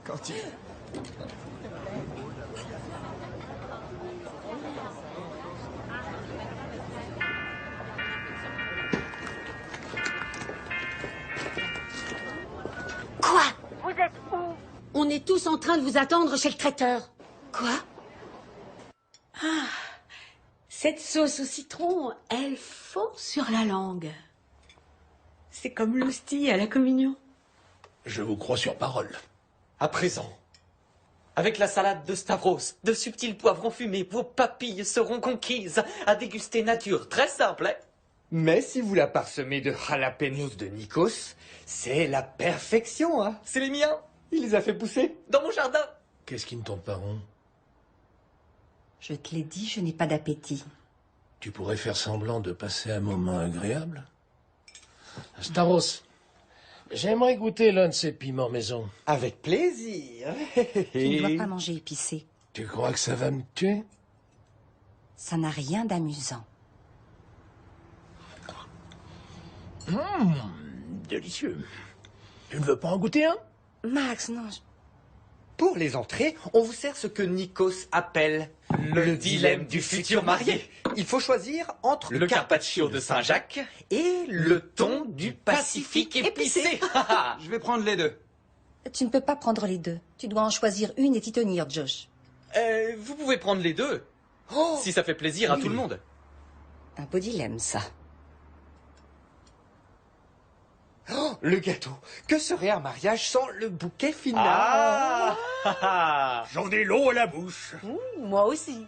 Quand tu... est tous en train de vous attendre chez le traiteur. Quoi? Ah, cette sauce au citron, elle fond sur la langue. C'est comme l'hostie à la communion. Je vous crois sur parole. À présent, avec la salade de Stavros, de subtils poivrons fumés, vos papilles seront conquises à déguster nature. Très simple, hein? Mais si vous la parsemez de jalapenos de Nikos, c'est la perfection, hein? C'est les miens. Il les a fait pousser dans mon jardin. Qu'est-ce qui ne tourne pas rond? Je te l'ai dit, je n'ai pas d'appétit. Tu pourrais faire semblant de passer un moment agréable? Stavros, j'aimerais goûter l'un de ces piments maison. Avec plaisir. Tu ne dois pas manger épicé. Tu crois que ça va me tuer? Ça n'a rien d'amusant. Délicieux. Tu ne veux pas en goûter un? Max, non. Pour les entrées, on vous sert ce que Nikos appelle le dilemme du futur marié. Il faut choisir entre Le carpaccio de Saint-Jacques et le thon du Pacifique épicé. Je vais prendre les deux. Tu ne peux pas prendre les deux. Tu dois en choisir une et t'y tenir, Josh. Vous pouvez prendre les deux. Si ça fait plaisir à tout le monde. Un beau dilemme, ça. Oh, le gâteau. Que serait un mariage sans le bouquet final? J'en ai l'eau à la bouche. Moi aussi.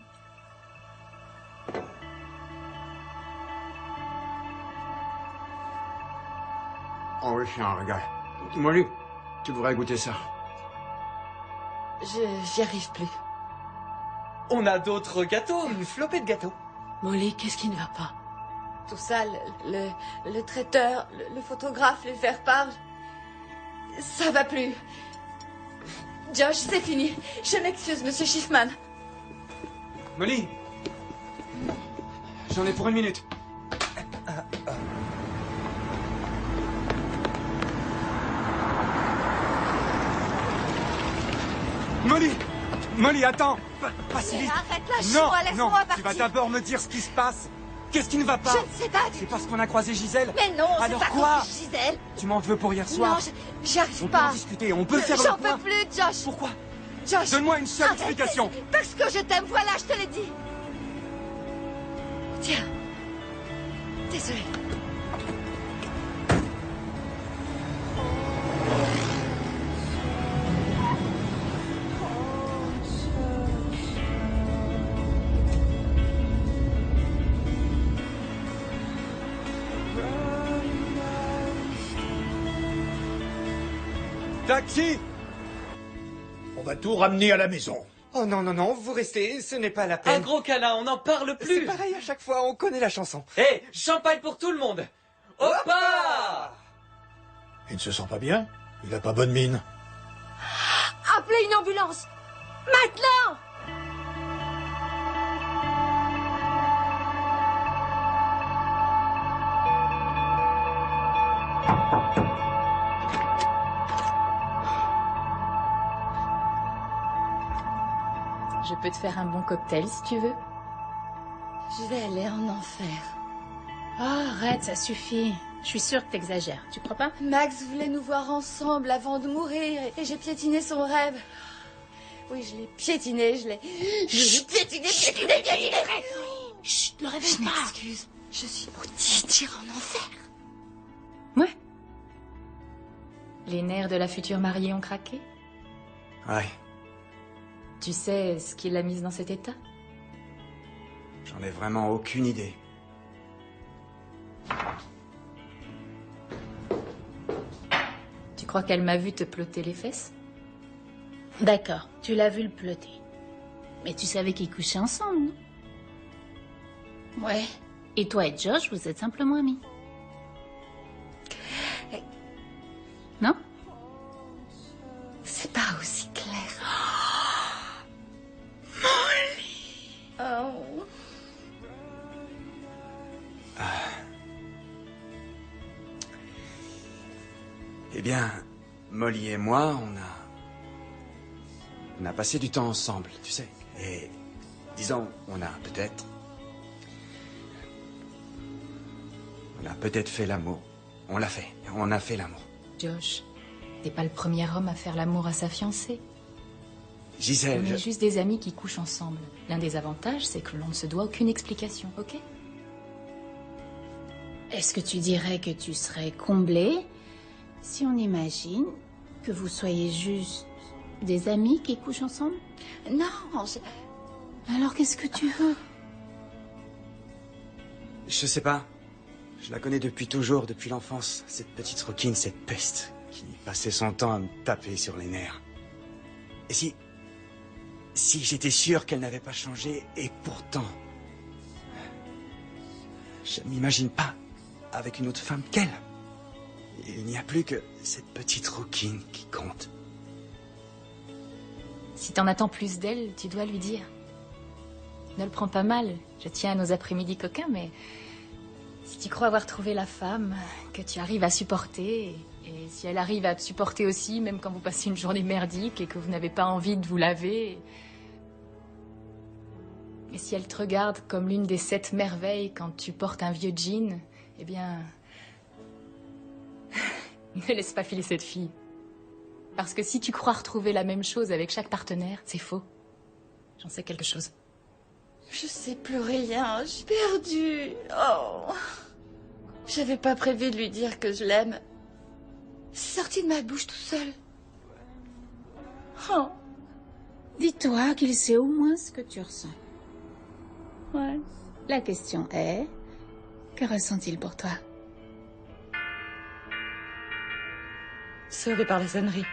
Oh oui, c'est un régal. Molly, tu devrais goûter ça. J'y arrive plus. On a d'autres gâteaux. Une flopée de gâteaux. Molly, qu'est-ce qui ne va pas? Tout ça, le traiteur, le photographe, les faire-part, ça va plus. Josh, c'est fini. Je m'excuse, monsieur Schiffman. Molly, j'en ai pour 1 minute. Molly, attends. Pas si vite. Arrête la Non, chou, laisse-moi partir. tu vas d'abord me dire ce qui se passe. Qu'est-ce qui ne va pas? Je ne sais pas du C'est parce qu'on a croisé Gisèle? Mais non, c'est Alors pas quoi? contre Gisèle. Tu m'en veux pour hier soir? Non, j'y arrive On pas. peut en discuter, on peut faire le J'en point. peux plus, Josh. Pourquoi? Josh. Donne-moi une seule arrête. explication. Parce que je t'aime, voilà, je te l'ai dit. Tiens. Désolée. Taxi! On va tout ramener à la maison. Oh non, non, non, vous restez, ce n'est pas la peine. Un gros câlin, on n'en parle plus. C'est pareil à chaque fois, on connaît la chanson. Hé, champagne pour tout le monde. Hoppa! Il ne se sent pas bien? Il a pas bonne mine. Appelez une ambulance. Maintenant! Je peux te faire un bon cocktail si tu veux. Je vais aller en enfer. Oh, arrête, ça suffit. Je suis sûre que t'exagères, tu crois pas? Max voulait nous voir ensemble avant de mourir et j'ai piétiné son rêve. Oui, je l'ai piétiné, je l'ai piétiné. Chut, le réveille Je pas. m'excuse. Je suis maudite, j'irai en enfer. Ouais. Les nerfs de la future mariée ont craqué. Ouais, Tu sais ce qui l'a mise dans cet état? j'en ai vraiment aucune idée. Tu crois qu'elle m'a vu te plotter les fesses? D'accord, tu l'as vu le plotter. Mais tu savais qu'ils couchaient ensemble, non? Ouais. Et toi et Josh, vous êtes simplement amis. Non? C'est pas aussi clair. Molly! Oh. Eh bien, Molly et moi, on a passé du temps ensemble, tu sais. Et disons, on a peut-être fait l'amour. On l'a fait. On a fait l'amour. Josh, t'es pas le premier homme à faire l'amour à sa fiancée. Gisèle, On est juste des amis qui couchent ensemble. L'un des avantages, c'est que l'on ne se doit aucune explication, ok? Est-ce que tu dirais que tu serais comblé si on imagine que vous soyez juste des amis qui couchent ensemble? Non, Alors qu'est-ce que tu veux? Je sais pas. Je la connais depuis toujours, depuis l'enfance. Cette petite Roquine, cette peste, qui passait son temps à me taper sur les nerfs. Et si j'étais sûr qu'elle n'avait pas changé, et pourtant... Je ne m'imagine pas avec une autre femme qu'elle. Il n'y a plus que cette petite Roquine qui compte. Si t'en attends plus d'elle, tu dois lui dire. Ne le prends pas mal, je tiens à nos après-midi coquins, mais... Si tu crois avoir trouvé la femme que tu arrives à supporter, et si elle arrive à te supporter aussi, même quand vous passez une journée merdique et que vous n'avez pas envie de vous laver... Et si elle te regarde comme l'une des 7 merveilles quand tu portes un vieux jean, eh bien... ne laisse pas filer cette fille. Parce que si tu crois retrouver la même chose avec chaque partenaire, c'est faux. J'en sais quelque chose. je sais plus rien, je suis perdue. Oh. J'avais pas prévu de lui dire que je l'aime. C'est sorti de ma bouche tout seul. Oh. Dis-toi qu'il sait au moins ce que tu ressens. Ouais. La question est, que ressent-il pour toi? Sauvé par la sonnerie.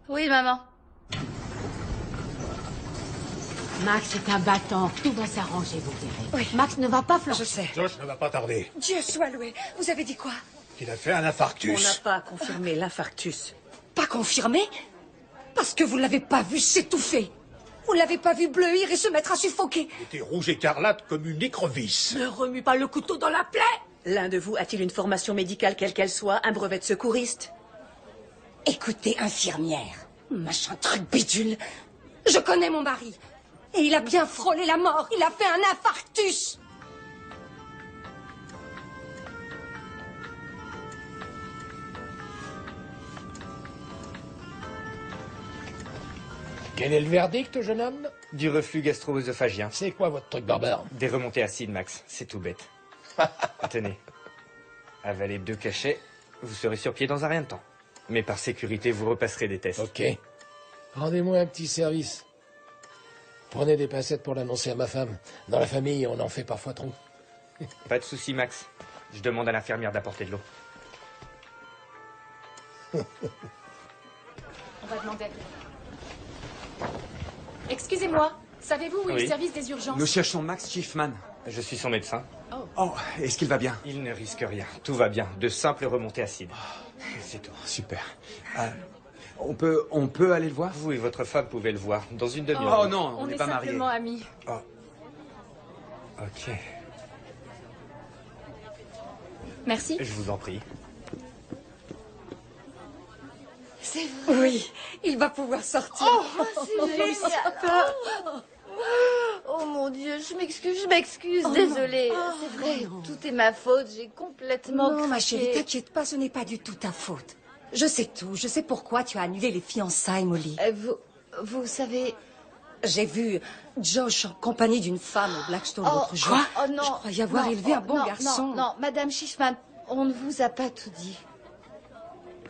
Oui, maman. Max est un battant. Tout va s'arranger, vous verrez. Oui. Max ne va pas flancher. Je sais. Josh ne va pas tarder. Dieu soit loué. Vous avez dit quoi? Il a fait un infarctus. On n'a pas confirmé l'infarctus. Pas confirmé? Parce que vous l'avez pas vu s'étouffer. Vous l'avez pas vu bleuir et se mettre à suffoquer. Il était rouge écarlate comme une écrevisse. Ne remue pas le couteau dans la plaie. L'un de vous a-t-il une formation médicale quelle qu'elle soit, un brevet de secouriste? Écoutez, infirmière, machin truc bidule, je connais mon mari. Et il a bien frôlé la mort, il a fait un infarctus. Quel est le verdict, jeune homme? Du reflux gastro-œsophagien. C'est quoi votre truc barbare? Des remontées acides, Max. C'est tout bête. Tenez. Avalez 2 cachets, vous serez sur pied dans un rien de temps. Mais par sécurité, vous repasserez des tests. Ok. Rendez-moi un petit service. Prenez des pincettes pour l'annoncer à ma femme. Dans la famille, on en fait parfois trop. Pas de souci, Max. Je demande à l'infirmière d'apporter de l'eau. On va demander à quelqu'un. Excusez-moi, savez-vous où est Oui. le service des urgences? Nous cherchons Max Schiffman. Je suis son médecin. Oh, est-ce qu'il va bien? Il ne risque rien. Tout va bien. De simples remontées acides. C'est tout. Super. On peut aller le voir? Vous et votre femme pouvez le voir dans une demi-heure. Oh non, on n'est pas mariés. simplement amis. Oh. Ok. Merci. Je vous en prie. C'est vrai. Oui, il va pouvoir sortir. Oh, c'est génial. Oh mon Dieu, je m'excuse, désolée. C'est vrai, tout est ma faute, j'ai complètement Non, ma craqué. chérie, t'inquiète pas, ce n'est pas du tout ta faute. Je sais tout, je sais pourquoi tu as annulé les fiançailles, Molly. Vous savez... J'ai vu Josh en compagnie d'une femme au Blackstone l'autre jour. Oh non. Je croyais avoir élevé un bon garçon. Non, Madame Schiffman, on ne vous a pas tout dit.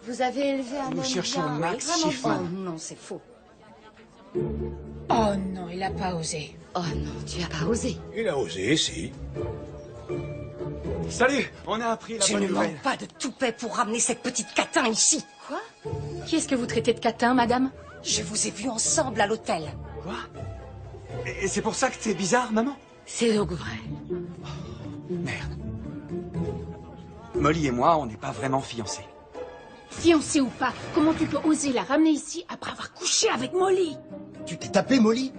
Vous avez élevé un homme Nous cherchons bien, Max vraiment Schiffman. Oh non, c'est faux. Oh non, il a pas osé. Oh non, tu as pas osé. Il a osé, si. Salut, on a appris la Tu bonne ne nouvelle. manques pas de toupet pour ramener cette petite catin ici. Quoi? Qui est-ce que vous traitez de catin, madame? Je vous ai vus ensemble à l'hôtel. Quoi? Et c'est pour ça que t'es bizarre, maman? C'est donc vrai. Merde. Molly et moi, on n'est pas vraiment fiancés. Fiancé ou pas, comment tu peux oser la ramener ici après avoir couché avec Molly? Tu t'es tapé, Molly?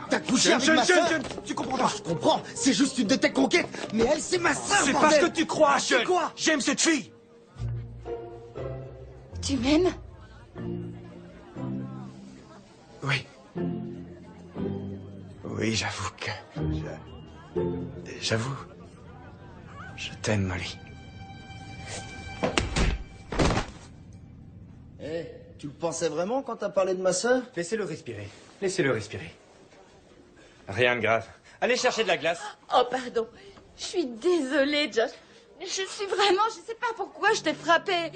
T'as couché avec ma sœur? Tu comprends pas? Je comprends, c'est juste une de tes conquêtes, mais elle, c'est ma sœur, C'est pas bordel. ce que tu crois, C'est Sean. quoi? J'aime cette fille. Tu m'aimes? Oui. Oui, j'avoue que... J'avoue... Je t'aime, Molly. Tu le pensais vraiment quand t'as parlé de ma sœur? Laissez-le respirer. Laissez-le respirer. Rien de grave. Allez chercher de la glace. Oh, pardon. Je suis désolée, Josh. Je suis vraiment... Je sais pas pourquoi je t'ai frappé.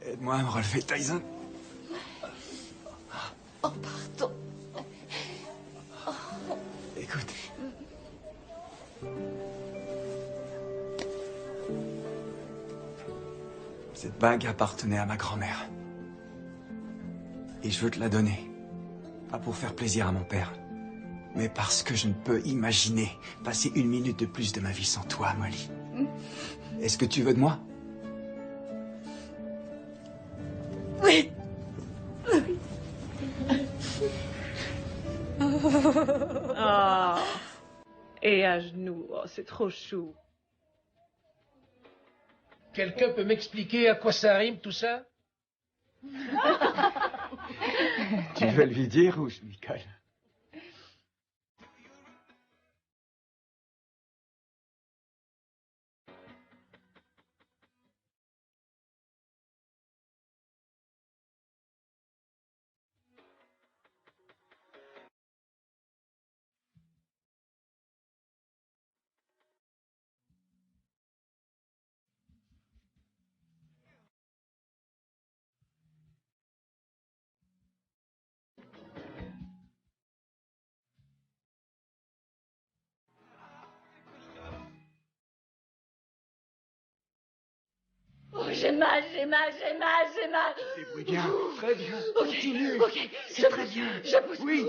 Aide-moi à me relever, Tyson. Oh, pardon. Écoute. Cette bague appartenait à ma grand-mère. Et je veux te la donner. Pas pour faire plaisir à mon père, mais parce que je ne peux imaginer passer une minute de plus de ma vie sans toi, Molly. Est-ce que tu veux de moi? Oui. Oh. Et à genoux, oh, c'est trop chou. Quelqu'un peut m'expliquer à quoi ça rime tout ça? Tu veux lui dire ou je lui colle? Oh, j'ai mal, j'ai mal, j'ai mal, j'ai mal. Débrouille bien, très bien. Ok, Continue. ok. C'est très bien. Je pousse. Oui.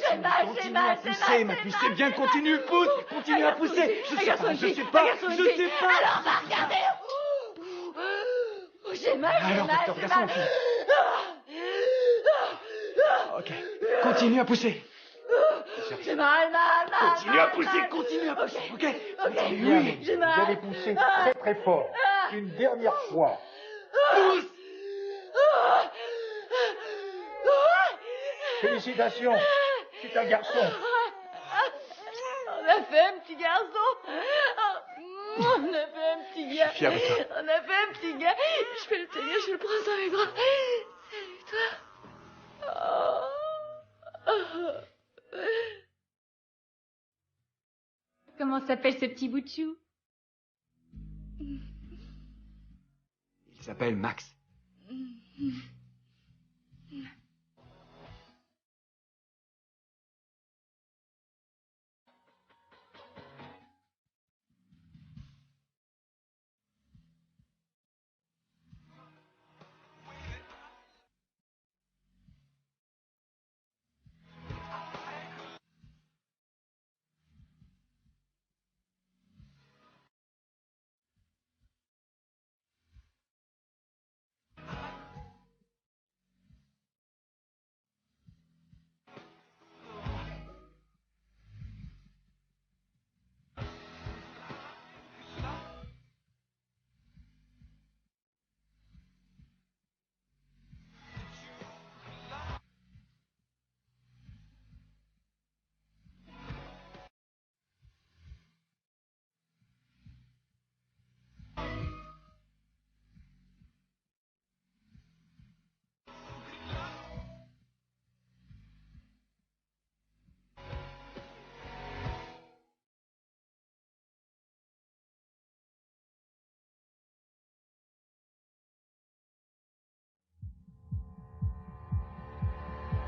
J'ai mal, j'ai mal, j'ai mal. Ma puce, c'est bien, continue, pousse. Continue à pousser. Je sais pas, je sais pas, je sais pas. Alors, va regarder. Oh, j'ai mal, j'ai Alors, mal, docteur, j'ai garçon, mal. Ok, continue à pousser. J'ai mal, mal, mal. Continue à pousser, mal. continue à pousser, ok? Ok, Oui, j'ai mal. Vous allez pousser très très fort. Une dernière fois. Pousse. Félicitations. C'est un garçon. On a fait un petit garçon. On a fait un petit gars. Je suis fier de toi. On a fait un petit gars. Je vais le tenir, je vais le prendre dans mes bras. Salut, toi. Comment s'appelle ce petit bout de chou? Il s'appelle Max.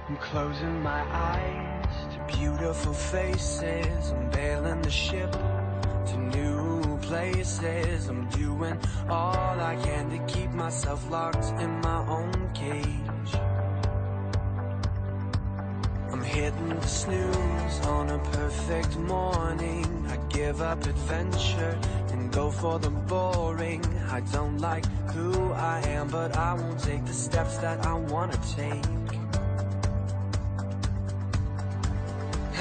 I'm closing my eyes to beautiful faces. I'm bailing the ship to new places. I'm doing all I can to keep myself locked in my own cage. I'm hitting the snooze on a perfect morning. I give up adventure and go for the boring. I don't like who I am, but I won't take the steps that I wanna take.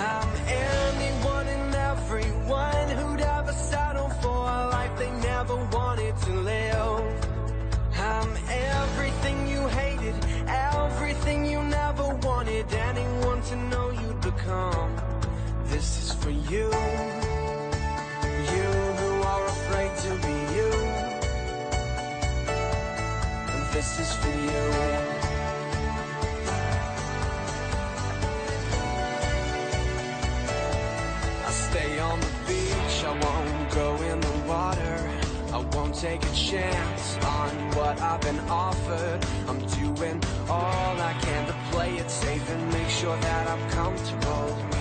I'm anyone and everyone who'd ever settle for a life they never wanted to live. I'm everything you hated, everything you never wanted anyone to know you'd become. This is for you, you who are afraid to be you. And this is for you. on the beach, I won't go in the water. I won't take a chance on what I've been offered. I'm doing all I can to play it safe and make sure that I'm comfortable.